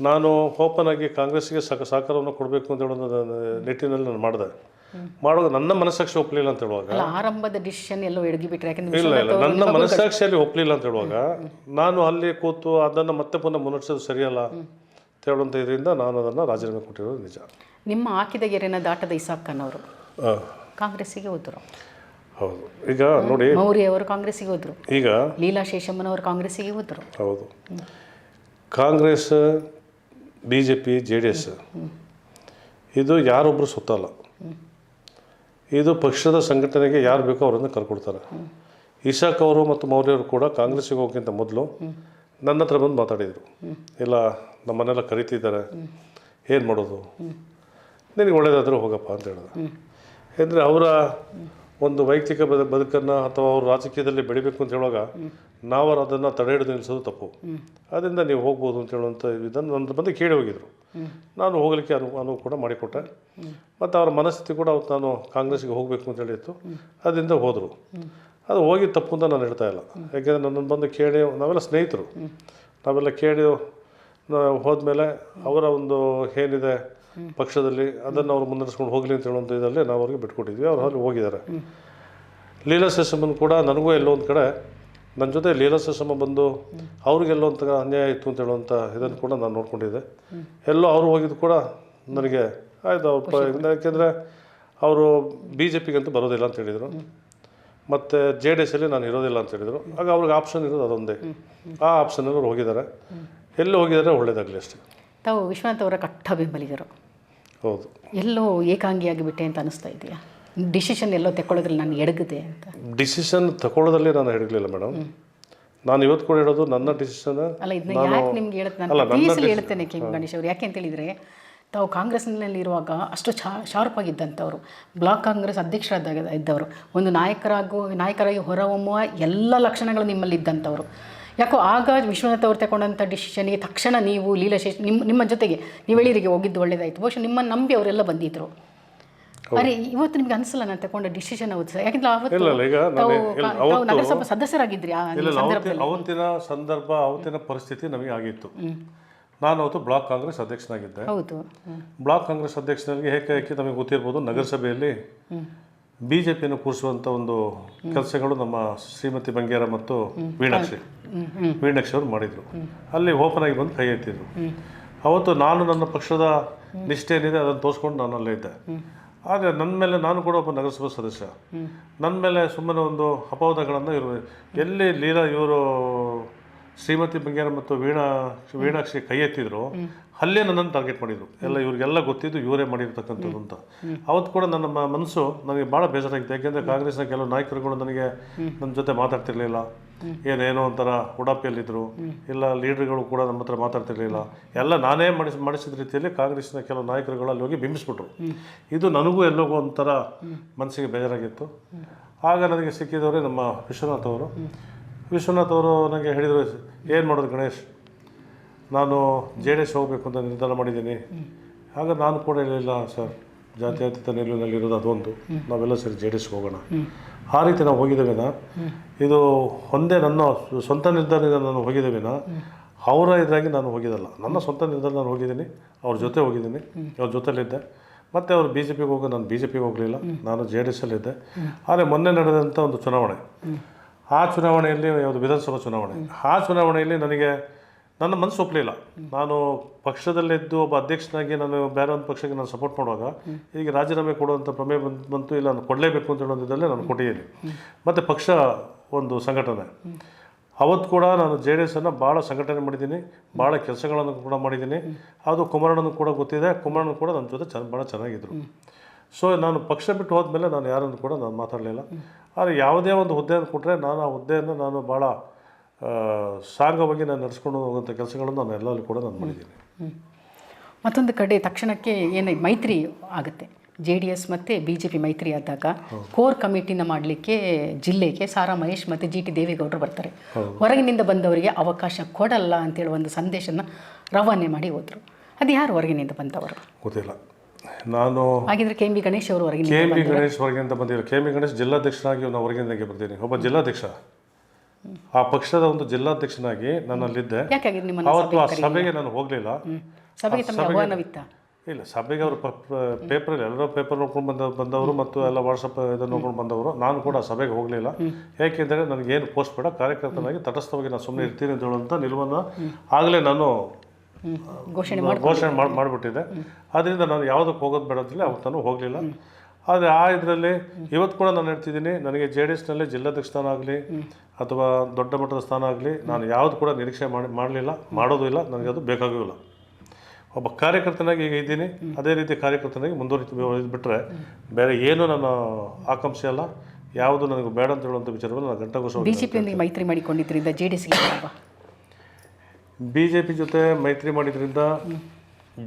ನಾನು ಓಪನ್ ಆಗಿ ಕಾಂಗ್ರೆಸ್ಗೆ ಸಹಕಾರವನ್ನು ಕೊಡಬೇಕು ಅಂತ ಹೇಳೋ ನಿಟ್ಟಿನಲ್ಲಿ ನಾನು ಮಾಡುವಾಗ ನನ್ನ ಮನಸ್ಸಾಕ್ಷಿ ಒಪ್ಪಲಿಲ್ಲ ಅಂತ ಹೇಳುವಾಗ, ಆರಂಭದ ಡಿಸಿಷನ್ ಎಲ್ಲೋ ಎಡಗಿಬಿಟ್ರೆ, ಇಲ್ಲ ನನ್ನ ಮನಸ್ಸಾಕ್ಷಿಯಲ್ಲಿ ಒಪ್ಪಲಿಲ್ಲ ಅಂತ ಹೇಳುವಾಗ ನಾನು ಅಲ್ಲಿ ಕೂತು ಅದನ್ನು ಮತ್ತೆ ಪುನಃ ಮುನ್ನಡೆಸೋದು ಸರಿಯಲ್ಲ, ಹೇಳುವಂಥ ಇದರಿಂದ ನಾನು ಅದನ್ನು ರಾಜೀನಾಮೆ ಕೊಟ್ಟಿರೋದು ನಿಜ. ನಿಮ್ಮ ಹಾಕಿದ ಗೆರೆನ ದಾಟದ ಇಸಾಕ್ ಖಾನ್ ಅವರು ಹಾಂ, ಕಾಂಗ್ರೆಸ್ಸಿಗೆ ಹೋದರು. ಹೌದು. ಈಗ ನೋಡಿ, ಮೌರ್ಯ ಅವರು ಕಾಂಗ್ರೆಸ್ಸಿಗೆ ಹೋದರು, ಈಗ ಲೀಲಾ ಶೇಷಮ್ಮನವರು ಕಾಂಗ್ರೆಸ್ಸಿಗೆ ಹೋದರು. ಹೌದು, ಕಾಂಗ್ರೆಸ್, BJP, JDS ಇದು ಯಾರೊಬ್ಬರು ಸುತ್ತಲ್ಲ. ಇದು ಪಕ್ಷದ ಸಂಘಟನೆಗೆ ಯಾರು ಬೇಕೋ ಅವರನ್ನು ಕರ್ಕೊಡ್ತಾರೆ. ಇಸಾಕ್ ಅವರು ಮತ್ತು ಮೌರ್ಯವರು ಕೂಡ ಕಾಂಗ್ರೆಸ್ಸಿಗೆ ಹೋಗೋಕ್ಕಿಂತ ಮೊದಲು ನನ್ನ ಹತ್ರ ಬಂದು ಮಾತಾಡಿದರು. ಇಲ್ಲ, ನಮ್ಮ ಮನೆಯೆಲ್ಲ ಕರಿತಿದ್ದಾರೆ, ಏನು ಮಾಡೋದು, ನಿನಗೆ ಒಳ್ಳೇದಾದರೂ ಹೋಗಪ್ಪ ಅಂತ ಹೇಳಿದೆ. ಅಂದರೆ ಅವರ ಒಂದು ವೈಯಕ್ತಿಕ ಬದುಕನ್ನು ಅಥವಾ ಅವರು ರಾಜಕೀಯದಲ್ಲಿ ಬೆಳಿಬೇಕು ಅಂತ ಹೇಳುವಾಗ ನಾವು ಅದನ್ನು ತಡೆ ಹಿಡಿದು ನಿಲ್ಲಿಸೋದು ತಪ್ಪು. ಅದರಿಂದ ನೀವು ಹೋಗ್ಬೋದು ಅಂತ ಹೇಳುವಂಥ ಇದನ್ನು ನನ್ನ ಬಂದು ಕೇಳಿ ಹೋಗಿದ್ರು. ನಾನು ಹೋಗಲಿಕ್ಕೆ ಅನುವು ಕೂಡ ಮಾಡಿಕೊಟ್ಟೆ. ಮತ್ತು ಅವರ ಮನಸ್ಥಿತಿ ಕೂಡ ಅವತ್ತು ನಾನು ಕಾಂಗ್ರೆಸ್ಸಿಗೆ ಹೋಗಬೇಕು ಅಂತ ಹೇಳಿತ್ತು. ಅದರಿಂದ ಹೋದರು. ಅದು ಹೋಗಿ ತಪ್ಪು ಅಂತ ನಾನು ಹೇಳ್ತಾ ಇಲ್ಲ. ಯಾಕೆಂದರೆ ನನ್ನನ್ನು ಬಂದು ಕೇಳಿ, ನಾವೆಲ್ಲ ಸ್ನೇಹಿತರು, ನಾವೆಲ್ಲ ಕೇಳಿ ಹೋದ್ಮೇಲೆ ಅವರ ಒಂದು ಏನಿದೆ ಪಕ್ಷದಲ್ಲಿ ಅದನ್ನು ಅವ್ರು ಮುನ್ನಡೆಸ್ಕೊಂಡು ಹೋಗಲಿ ಅಂತ ಹೇಳುವಂಥ ಇದರಲ್ಲಿ ನಾವು ಅವ್ರಿಗೆ ಬಿಟ್ಕೊಟ್ಟಿದ್ವಿ. ಅವ್ರು ಅಲ್ಲಿ ಹೋಗಿದ್ದಾರೆ. ಲೀಲಾ ಶೇಷಮ್ಮನ ಕೂಡ ನನಗೂ ಎಲ್ಲೋ ಒಂದು ಕಡೆ ನನ್ನ ಜೊತೆ ಲೀಲಾ ಶೇಷಮ್ಮ ಬಂದು ಅವ್ರಿಗೆಲ್ಲೋ ಅಂತ ಅನ್ಯಾಯ ಇತ್ತು ಅಂತ ಹೇಳುವಂಥ ಇದನ್ನು ಕೂಡ ನಾನು ನೋಡ್ಕೊಂಡಿದ್ದೆ. ಎಲ್ಲೋ ಅವರು ಹೋಗಿದ್ದು ಕೂಡ ನನಗೆ ಆಯಿತು. ಅವ್ರು ಯಾಕೆಂದರೆ ಅವರು BJPಗಂತೂ ಬರೋದಿಲ್ಲ ಅಂತ ಹೇಳಿದರು, ಮತ್ತು JDS ನಾನು ಇರೋದಿಲ್ಲ ಅಂತ ಹೇಳಿದರು. ಆಗ ಅವ್ರಿಗೆ ಆಪ್ಷನ್ ಇರೋದು ಅದೊಂದೇ. ಆ ಆಪ್ಷನಲ್ಲಿ ಅವ್ರು ಹೋಗಿದ್ದಾರೆ. ಎಲ್ಲಿ ಹೋಗಿದ್ದಾರೆ ಒಳ್ಳೇದಾಗಲಿ ಅಷ್ಟೇ. ತಾವು ವಿಶ್ವನಾಥ್ ಅವರ ಕಟ್ಟ ಬೆಂಬಲಿಗರು. ಹೌದು. ಎಲ್ಲೋ ಏಕಾಂಗಿಯಾಗಿ ಬಿಟ್ಟೆ ಅಂತ ಅನಿಸ್ತಾ ಇದೆಯಾ? ಡಿಸಿಷನ್ ಎಲ್ಲೋ ತಗೊಳ್ಳೋದ್ರಲ್ಲಿ ನಾನು ಎಡಗಿದೆ ಅಂತ. ಡಿಸಿಷನ್ ತಗೊಳ್ಳೋದಲ್ಲಿ ನಾನು ಹಿಡಗಲಿಲ್ಲ ಮೇಡಮ್. ನಾನು ಇವತ್ತು ಕೂಡ ಹೇಳೋದು ನನ್ನ ಡಿಸಿಷನ್ ಅಲ್ಲ. ಇದನ್ನ ಯಾಕೆ ನಿಮ್ಗೆ ಹೇಳುತ್ತೆ, ನಾನು ಪ್ಲೀಸಲ್ಲಿ ಹೇಳ್ತೇನೆ KM ಗಣೇಶ್ ಅವರು. ಯಾಕೆ ಅಂತ ಹೇಳಿದರೆ, ತಾವು ಕಾಂಗ್ರೆಸ್ನಲ್ಲಿ ಇರುವಾಗ ಅಷ್ಟು ಶಾರ್ಪ್ ಆಗಿದ್ದಂಥವ್ರು, ಬ್ಲಾಕ್ ಕಾಂಗ್ರೆಸ್ ಅಧ್ಯಕ್ಷರಾದಾಗ ಇದ್ದವರು, ಒಂದು ನಾಯಕರಾಗಿ ಹೊರಹೊಮ್ಮುವ ಎಲ್ಲ ಲಕ್ಷಣಗಳು ನಿಮ್ಮಲ್ಲಿ ಇದ್ದಂಥವ್ರು. ಯಾಕೋ ಆಗ ವಿಶ್ವನಾಥ್ ಅವರು ತಗೊಂಡಂಥ ಡಿಸಿಷನ್ಗೆ ತಕ್ಷಣ ನೀವು ಲೀಲಾಶೇಷ್ ನಿಮ್ಮ ಜೊತೆಗೆ ನೀವೆಳಿರಿಗೆ ಹೋಗಿದ್ದು ಒಳ್ಳೇದಾಯಿತು. ಬಹುಶಃ ನಿಮ್ಮನ್ನು ನಂಬಿ ಅವರೆಲ್ಲ ಬಂದಿದ್ದರು. ಅರೆ, ಇವತ್ತು ನಿಮ್ಗೆ ಅನಿಸಲ್ಲ ನಾನು ತಗೊಂಡ ಡಿಸಿಷನ್ ಹೌದು ಸರ್? ಯಾಕೆಂದ್ರೆ ಅವತ್ತು ನಗರಸಭಾ ಸದಸ್ಯರಾಗಿದ್ರಿ ಆ ಸಂದರ್ಭದಲ್ಲಿ. ಅವತ್ತಿನ ಸಂದರ್ಭ, ಅವತ್ತಿನ ಪರಿಸ್ಥಿತಿ ನಮಗೆ ಆಗಿತ್ತು. ನಾನು ಅವತ್ತು ಬ್ಲಾಕ್ ಕಾಂಗ್ರೆಸ್ ಅಧ್ಯಕ್ಷನಾಗಿದ್ದೆ. ಹೌದು. ಬ್ಲಾಕ್ ಕಾಂಗ್ರೆಸ್ ಅಧ್ಯಕ್ಷನಾಗಿ ಏಕಾಏಕಿ ನಮಗೆ ಗೊತ್ತಿರ್ಬೋದು, ನಗರಸಭೆಯಲ್ಲಿ BJPಯನ್ನು ಕೂರಿಸುವಂಥ ಒಂದು ಕೆಲಸಗಳು ನಮ್ಮ ಶ್ರೀಮತಿ ಬಂಗೇರ ಮತ್ತು ವೀಣಾಕ್ಷಿ ಅವರು ಮಾಡಿದರು. ಅಲ್ಲಿ ಓಪನ್ ಆಗಿ ಬಂದು ಕೈ ಎತ್ತಿದ್ರು. ಅವತ್ತು ನಾನು ನನ್ನ ಪಕ್ಷದ ನಿಷ್ಠೆ ಏನಿದೆ ಅದನ್ನು ತೋರಿಸ್ಕೊಂಡು ನಾನು ಅಲ್ಲೇ ಇದ್ದೆ. ಆದರೆ ನನ್ನ ಮೇಲೆ, ನಾನು ಕೂಡ ಒಬ್ಬ ನಗರಸಭಾ ಸದಸ್ಯ, ನನ್ನ ಮೇಲೆ ಸುಮ್ಮನೆ ಒಂದು ಅಪವಾದಗಳನ್ನು ಎಲ್ಲಿ ಇವರು ಶ್ರೀಮತಿ ಬಂಗೇರ ಮತ್ತು ವೀಣಾಕ್ಷಿ ಕೈ ಎತ್ತಿದ್ರು, ಅಲ್ಲೇ ನನ್ನನ್ನು ಟಾರ್ಗೆಟ್ ಮಾಡಿದರು. ಎಲ್ಲ ಇವ್ರಿಗೆಲ್ಲ ಗೊತ್ತಿದ್ದು ಇವರೇ ಮಾಡಿರ್ತಕ್ಕಂಥದ್ದು ಅಂತ. ಅವತ್ತು ಕೂಡ ನನ್ನ ಮನಸ್ಸು ನನಗೆ ಭಾಳ ಬೇಜಾರಾಗಿತ್ತು. ಯಾಕೆಂದರೆ ಕಾಂಗ್ರೆಸ್ನ ಕೆಲವು ನಾಯಕರುಗಳು ನನ್ನ ಜೊತೆ ಮಾತಾಡ್ತಿರ್ಲಿಲ್ಲ. ಏನೇನೋ ಒಂಥರ ಉಡಾಪಿಯಲ್ಲಿದ್ದರು. ಇಲ್ಲ, ಲೀಡರ್ಗಳು ಕೂಡ ನಮ್ಮ ಹತ್ರ ಮಾತಾಡ್ತಿರ್ಲಿಲ್ಲ. ಎಲ್ಲ ನಾನೇ ಮಾಡಿಸಿದ ರೀತಿಯಲ್ಲಿ ಕಾಂಗ್ರೆಸ್ನ ಕೆಲವು ನಾಯಕರುಗಳು ಅಲ್ಲಿ ಹೋಗಿ ಬಿಂಬಿಸ್ಬಿಟ್ರು. ಇದು ನನಗೂ ಎಲ್ಲೋ ಒಂಥರ ಮನಸ್ಸಿಗೆ ಬೇಜಾರಾಗಿತ್ತು. ಆಗ ನನಗೆ ಸಿಕ್ಕಿದವರೇ ನಮ್ಮ ವಿಶ್ವನಾಥ್ ಅವರು ನನಗೆ ಹೇಳಿದರು, ಏನು ಮಾಡೋದು ಗಣೇಶ್, ನಾನು JDS ಹೋಗಬೇಕು ಅಂತ ನಿರ್ಧಾರ ಮಾಡಿದ್ದೀನಿ. ಆಗ ನಾನು ಕೂಡ ಹೇಳಿಲ್ಲ, ಸರ್, ಜಾತ್ಯತೀತ ನಿಲುವಿನಲ್ಲಿರೋದು ಅದೊಂದು, ನಾವೆಲ್ಲ ಸರಿ JDS ಹೋಗೋಣ. ಆ ರೀತಿ ನಾವು ಹೋಗಿದ್ದೇವಿನ, ಇದು ಒಂದೇ ನನ್ನ ಸ್ವಂತ ನಿರ್ಧಾರದಿಂದ ನಾನು ಹೋಗಿದ್ದೇವಿನ, ಅವರ ಇದಾಗಿ ನಾನು ಹೋಗಿದ್ದಲ್ಲ. ನನ್ನ ಸ್ವಂತ ನಿರ್ಧಾರ ನಾನು ಹೋಗಿದ್ದೀನಿ, ಅವ್ರ ಜೊತೆ ಹೋಗಿದ್ದೀನಿ, ಅವ್ರ ಜೊತೆಲಿದ್ದೆ. ಮತ್ತು ಅವರು BJPಗೆ ನಾನು BJPಗೆ ಹೋಗಲಿಲ್ಲ, ನಾನು JDSಲ್ಲಿದ್ದೆ. ಆದರೆ ಮೊನ್ನೆ ನಡೆದಂಥ ಒಂದು ಚುನಾವಣೆ, ಆ ಚುನಾವಣೆಯಲ್ಲಿ ಯಾವುದು ವಿಧಾನಸಭಾ ಚುನಾವಣೆ, ಆ ಚುನಾವಣೆಯಲ್ಲಿ ನನಗೆ ನನ್ನ ಮನಸ್ಸು ಒಪ್ಪಲಿಲ್ಲ. ನಾನು ಪಕ್ಷದಲ್ಲಿದ್ದು ಒಬ್ಬ ಅಧ್ಯಕ್ಷನಾಗಿ ನಾನು ಬೇರೆ ಒಂದು ಪಕ್ಷಕ್ಕೆ ನಾನು ಸಪೋರ್ಟ್ ಮಾಡುವಾಗ ಈಗ ರಾಜೀನಾಮೆ ಕೊಡುವಂಥ ಪ್ರಮೇಯ ಬಂತು. ಇಲ್ಲ, ನಾನು ಕೊಡಲೇಬೇಕು ಅಂತ ಹೇಳೋದಿದ್ದಲ್ಲೇ ನಾನು ಕೊಟ್ಟಿದ್ದೀನಿ. ಮತ್ತು ಪಕ್ಷ ಒಂದು ಸಂಘಟನೆ, ಅವತ್ತು ಕೂಡ ನಾನು JDSನ್ನು ಭಾಳ ಸಂಘಟನೆ ಮಾಡಿದ್ದೀನಿ, ಭಾಳ ಕೆಲಸಗಳನ್ನು ಕೂಡ ಮಾಡಿದ್ದೀನಿ. ಅದು ಕುಮಾರಣ್ಣನೂ ಕೂಡ ಗೊತ್ತಿದೆ. ಕುಮಾರಣ್ಣ ಕೂಡ ನನ್ನ ಜೊತೆ ಭಾಳ ಚೆನ್ನಾಗಿದ್ದರು. ಸೊ ನಾನು ಪಕ್ಷ ಬಿಟ್ಟು ಹೋದ್ಮೇಲೆ ನಾನು ಯಾರನ್ನು ಕೂಡ ನಾನು ಮಾತಾಡಲಿಲ್ಲ. ಆದರೆ ಯಾವುದೇ ಒಂದು ಹುದ್ದೆಯನ್ನು ಕೊಟ್ಟರೆ ನಾನು ಆ ಹುದ್ದೆಯನ್ನು ನಾನು ಭಾಳ ಸಾಂಗವಾಗಿ ನಾನು ನಡೆಸ್ಕೊಂಡು ಹೋಗುವಂಥ ಕೆಲಸಗಳನ್ನು ನಾನು ಎಲ್ಲರೂ ಕೂಡ ನಾನು ಮಾಡಿದ್ದೀನಿ. ಮತ್ತೊಂದು ಕಡೆ ತಕ್ಷಣಕ್ಕೆ ಏನು ಮೈತ್ರಿ ಆಗುತ್ತೆ, JDS ಮತ್ತು BJP ಮೈತ್ರಿ ಆದಾಗ ಕೋರ್ ಕಮಿಟಿನ ಮಾಡಲಿಕ್ಕೆ ಜಿಲ್ಲೆಗೆ ಸಾರಾ ಮಹೇಶ್ ಮತ್ತು GT ದೇವೇಗೌಡರು ಬರ್ತಾರೆ. ಹೊರಗಿನಿಂದ ಬಂದವರಿಗೆ ಅವಕಾಶ ಕೊಡಲ್ಲ ಅಂತೇಳಿ ಒಂದು ಸಂದೇಶನ ರವಾನೆ ಮಾಡಿ ಹೋದರು. ಅದು ಯಾರು ಹೊರಗಿನಿಂದ ಬಂದವರು ಗೊತ್ತಿಲ್ಲ. ನಾನು ಹಾಗಿದ್ರೆ KM ಗಣೇಶ್ ಅವರು KM ಗಣೇಶ್ ಹೊರಗಿಂದ ಬಂದಿಲ್ಲ. KM ಗಣೇಶ್ ಜಿಲ್ಲಾಧ್ಯಕ್ಷನಾಗಿ ನಾವು ಹೊರಗಿಂದಾಗೆ ಬರ್ತೀನಿ. ಒಬ್ಬ ಜಿಲ್ಲಾಧ್ಯಕ್ಷ, ಆ ಪಕ್ಷದ ಒಂದು ಜಿಲ್ಲಾಧ್ಯಕ್ಷನಾಗಿ ನನ್ನಲ್ಲಿದ್ದೆ. ಅವತ್ತು ಆ ಸಭೆಗೆ ನಾನು ಹೋಗಲಿಲ್ಲ. ಇಲ್ಲ, ಸಭೆಗೆ ಅವರು ಪೇಪರಲ್ಲಿ ಎಲ್ಲರೂ ಪೇಪರ್ ನೋಡ್ಕೊಂಡು ಬಂದವರು ಮತ್ತು ಎಲ್ಲ ವಾಟ್ಸಪ್ ಇದನ್ನು ನೋಡ್ಕೊಂಡು ಬಂದವರು. ನಾನು ಕೂಡ ಸಭೆಗೆ ಹೋಗಲಿಲ್ಲ. ಏಕೆಂದರೆ ನನಗೇನು ಪೋಸ್ಟ್ ಬೇಡ, ಕಾರ್ಯಕರ್ತನಾಗಿ ತಟಸ್ಥವಾಗಿ ನಾನು ಸುಮ್ಮನೆ ಇರ್ತೀನಿ ಅಂತ ಹೇಳುವಂಥ ನಿಲುವನ್ನು ಆಗಲೇ ನಾನು ಘೋಷಣೆ ಮಾಡಿಬಿಟ್ಟಿದೆ. ಆದ್ದರಿಂದ ನಾನು ಯಾವುದಕ್ಕೆ ಹೋಗೋದು ಬೇಡ ಅಂತೇಳಿ ಅವತ್ತು ನಾನು ಹೋಗಲಿಲ್ಲ. ಆದರೆ ಆ ಇದರಲ್ಲಿ ಇವತ್ತು ಕೂಡ ನಾನು ಹೇಳ್ತಿದ್ದೀನಿ, ನನಗೆ JDSನಲ್ಲಿ ಜಿಲ್ಲಾಧ್ಯಕ್ಷ ಸ್ಥಾನ ಆಗಲಿ ಅಥವಾ ದೊಡ್ಡ ಮಟ್ಟದ ಸ್ಥಾನ ಆಗಲಿ ನಾನು ಯಾವುದು ಕೂಡ ನಿರೀಕ್ಷೆ ಮಾಡಲಿಲ್ಲ, ಮಾಡೋದು ಇಲ್ಲ, ನನಗೆ ಅದು ಬೇಕಾಗಿಲ್ಲ. ಒಬ್ಬ ಕಾರ್ಯಕರ್ತನಾಗಿ ಈಗ ಇದ್ದೀನಿ, ಅದೇ ರೀತಿ ಕಾರ್ಯಕರ್ತನಾಗಿ ಬಿಟ್ಟರೆ ಬೇರೆ ಏನು ನನ್ನ ಆಕಾಂಕ್ಷೆ ಅಲ್ಲ, ಯಾವುದು ನನಗೆ ಬೇಡ ಅಂತ ಹೇಳುವಂಥ ವಿಚಾರವನ್ನು ನಾನು ಗಂಟಘೋಷ. ಬಿಜೆಪಿಯೊಂದಿಗೆ ಮೈತ್ರಿ ಮಾಡಿಕೊಂಡಿದ್ದರಿಂದ JDSಗೆ BJP ಜೊತೆ ಮೈತ್ರಿ ಮಾಡಿದ್ರಿಂದ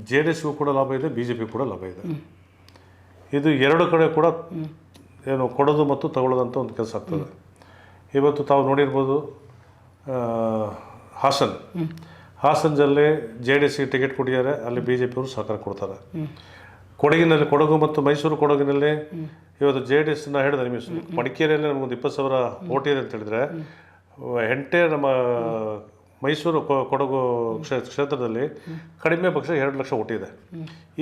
JDSಗೂ ಕೂಡ ಲಾಭ ಇದೆ, BJP ಕೂಡ ಲಾಭ ಇದೆ. ಇದು ಎರಡು ಕಡೆ ಕೂಡ ಏನು ಕೊಡೋದು ಮತ್ತು ತಗೊಳ್ಳೋದಂತ ಒಂದು ಕೆಲಸ ಆಗ್ತದೆ. ಇವತ್ತು ತಾವು ನೋಡಿರ್ಬೋದು, ಹಾಸನದಲ್ಲಿ JDSಗೆ ಟಿಕೆಟ್ ಕೊಟ್ಟಿದ್ದಾರೆ, ಅಲ್ಲಿ BJಪಿಯವರು ಸಹಕಾರ ಕೊಡ್ತಾರೆ. ಕೊಡಗು ಮತ್ತು ಮೈಸೂರು ಕೊಡಗಿನಲ್ಲಿ ಇವತ್ತು JDSನ ಹೇಳಿದೆ ನಿಮಿಷ, ಮಡಿಕೇರಿಯಲ್ಲಿ ನಮಗೊಂದು 20,000 ಓಟ್ ಇದೆ ಅಂತ ಹೇಳಿದ್ರೆ, ನಮ್ಮ ಮೈಸೂರು ಕೊಡಗು ಕ್ಷೇತ್ರದಲ್ಲಿ ಕಡಿಮೆ ಪಕ್ಷ 2 ಲಕ್ಷ ಓಟ್ ಇದೆ.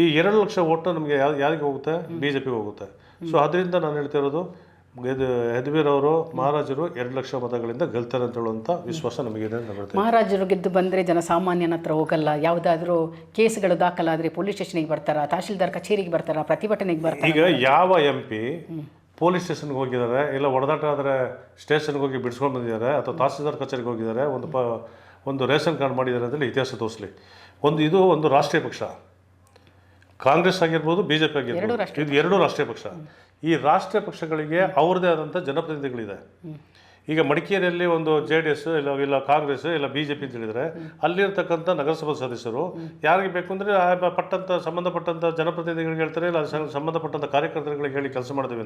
ಈ 2 ಲಕ್ಷ ಓಟು ನಮಗೆ ಯಾರಿಗೆ ಹೋಗುತ್ತೆ? BJಪಿಗೆ ಹೋಗುತ್ತೆ. ಸೊ ಅದರಿಂದ ನಾನು ಹೇಳ್ತಿರೋದು, ಯದುವೀರ್ ಅವರು ಮಹಾರಾಜರು 2 ಲಕ್ಷ ಮತಗಳಿಂದ ಗೆಲ್ತಾರೆ ಅಂತ ಹೇಳುವಂಥ ವಿಶ್ವಾಸ ನಮಗಿದೆ ಅಂತ ಹೇಳ್ತೀನಿ. ಮಹಾರಾಜರು ಗೆದ್ದು ಬಂದರೆ ಜನಸಾಮಾನ್ಯನ ಹತ್ರ ಹೋಗಲ್ಲ, ಯಾವುದಾದ್ರೂ ಕೇಸ್ಗಳು ದಾಖಲಾದರೆ ಪೊಲೀಸ್ ಸ್ಟೇಷನ್ಗೆ ಬರ್ತಾರಾ, ತಹಶೀಲ್ದಾರ್ ಕಚೇರಿಗೆ ಬರ್ತಾರಾ, ಪ್ರತಿಭಟನೆಗೆ ಬರ್ತಾರೆ. ಈಗ ಯಾವ MP ಪೊಲೀಸ್ ಸ್ಟೇಷನ್ಗೆ ಹೋಗಿದ್ದಾರೆ, ಇಲ್ಲ ಹೊಡೆದಾಟ ಆದರೆ ಸ್ಟೇಷನ್ಗೆ ಹೋಗಿ ಬಿಡಿಸ್ಕೊಂಡು ಬಂದಿದ್ದಾರೆ, ಅಥವಾ ತಹಸೀಲ್ದಾರ್ ಕಚೇರಿಗೆ ಹೋಗಿದ್ದಾರೆ, ಒಂದು ರೇಷನ್ ಕಾರ್ಡ್ ಮಾಡಿದ್ದಾರೆ ಅಂತೇಳಿ ಇತಿಹಾಸ ತೋರಿಸಲಿ. ಇದು ಒಂದು ರಾಷ್ಟ್ರೀಯ ಪಕ್ಷ, ಕಾಂಗ್ರೆಸ್ ಆಗಿರ್ಬೋದು, BJP ಆಗಿರ್ಬೋದು, ಇದು 2 ರಾಷ್ಟ್ರೀಯ ಪಕ್ಷ. ಈ ರಾಷ್ಟ್ರೀಯ ಪಕ್ಷಗಳಿಗೆ ಅವ್ರದ್ದೇ ಆದಂಥ ಜನಪ್ರತಿನಿಧಿಗಳಿದೆ. ಈಗ ಮಡಿಕೇರಿಯಲ್ಲಿ ಒಂದು JDS ಇಲ್ಲ ಕಾಂಗ್ರೆಸ್ ಇಲ್ಲ BJP ಅಂತ ಹೇಳಿದರೆ, ಅಲ್ಲಿರ್ತಕ್ಕಂಥ ನಗರಸಭಾ ಸದಸ್ಯರು ಯಾರಿಗೆ ಬೇಕು ಅಂದರೆ ಸಂಬಂಧಪಟ್ಟಂಥ ಜನಪ್ರತಿನಿಧಿಗಳಿಗೆ ಹೇಳ್ತಾರೆ, ಇಲ್ಲ ಸಂಬಂಧಪಟ್ಟಂಥ ಕಾರ್ಯಕರ್ತರುಗಳಿಗೆ ಹೇಳಿ ಕೆಲಸ ಮಾಡ್ತೀವಿ.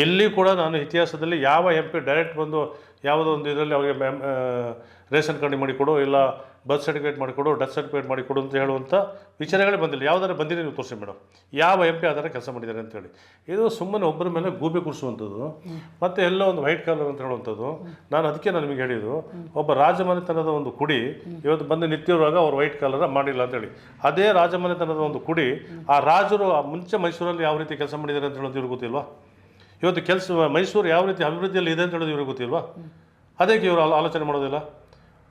ಎಲ್ಲಿ ಕೂಡ ನಾನು ಇತಿಹಾಸದಲ್ಲಿ ಯಾವ MP ಡೈರೆಕ್ಟ್ ಬಂದು ಯಾವುದೋ ಒಂದು ಇದರಲ್ಲಿ ಅವರಿಗೆ ರೇಷನ್ ಕಾರ್ಡ್ ಮಾಡಿಕೊಡು, ಇಲ್ಲ ಬರ್ತ್ ಸರ್ಟಿಫಿಕೇಟ್ ಮಾಡಿಕೊಡು, ಡೆತ್ ಸರ್ಟಿಫಿಕೇಟ್ ಮಾಡಿಕೊಡು ಅಂತ ಹೇಳುವಂಥ ವಿಚಾರಗಳೇ ಬಂದಿಲ್ಲ. ಯಾವುದಾದ್ರು ಬಂದಿದೆ ನೀವು ತೋರಿಸಿ ಮೇಡಮ್, ಯಾವ MP ಆ ಥರ ಕೆಲಸ ಮಾಡಿದ್ದಾರೆ ಅಂತೇಳಿ. ಇದು ಸುಮ್ಮನೆ ಒಬ್ಬರ ಮೇಲೆ ಗೂಬೆ ಕೂರಿಸುವಂಥದ್ದು, ಮತ್ತು ಎಲ್ಲೋ ಒಂದು ವೈಟ್ ಕಾಲರ್ ಅಂತ ಹೇಳುವಂಥದ್ದು. ನಾನು ಅದಕ್ಕೆ ನಾನು ನಿಮಗೆ ಹೇಳಿದ್ದು, ಒಬ್ಬ ರಾಜಮನೆತನದ ಒಂದು ಕುಡಿ ಇವತ್ತು ಬಂದು ನಿಂತಿರುವಾಗ ಅವ್ರು ವೈಟ್ ಕಾಲರ ಮಾಡಿಲ್ಲ ಅಂತೇಳಿ. ಅದೇ ರಾಜಮನೆತನದ ಒಂದು ಕುಡಿ ಆ ರಾಜರು ಮುಂಚೆ ಮೈಸೂರಲ್ಲಿ ಯಾವ ರೀತಿ ಕೆಲಸ ಮಾಡಿದ್ದಾರೆ ಅಂತ ಹೇಳೋದು ಇವ್ರಿಗೆ ಗೊತ್ತಿಲ್ವಾ? ಇವತ್ತು ಮೈಸೂರು ಯಾವ ರೀತಿ ಅಭಿವೃದ್ಧಿಯಲ್ಲಿ ಇದೆ ಅಂತ ಹೇಳೋದು ಇವ್ರಿಗೆ ಗೊತ್ತಿಲ್ವಾ? ಅದಕ್ಕೆ ಇವರು ಆಲೋಚನೆ ಮಾಡೋದಿಲ್ಲ.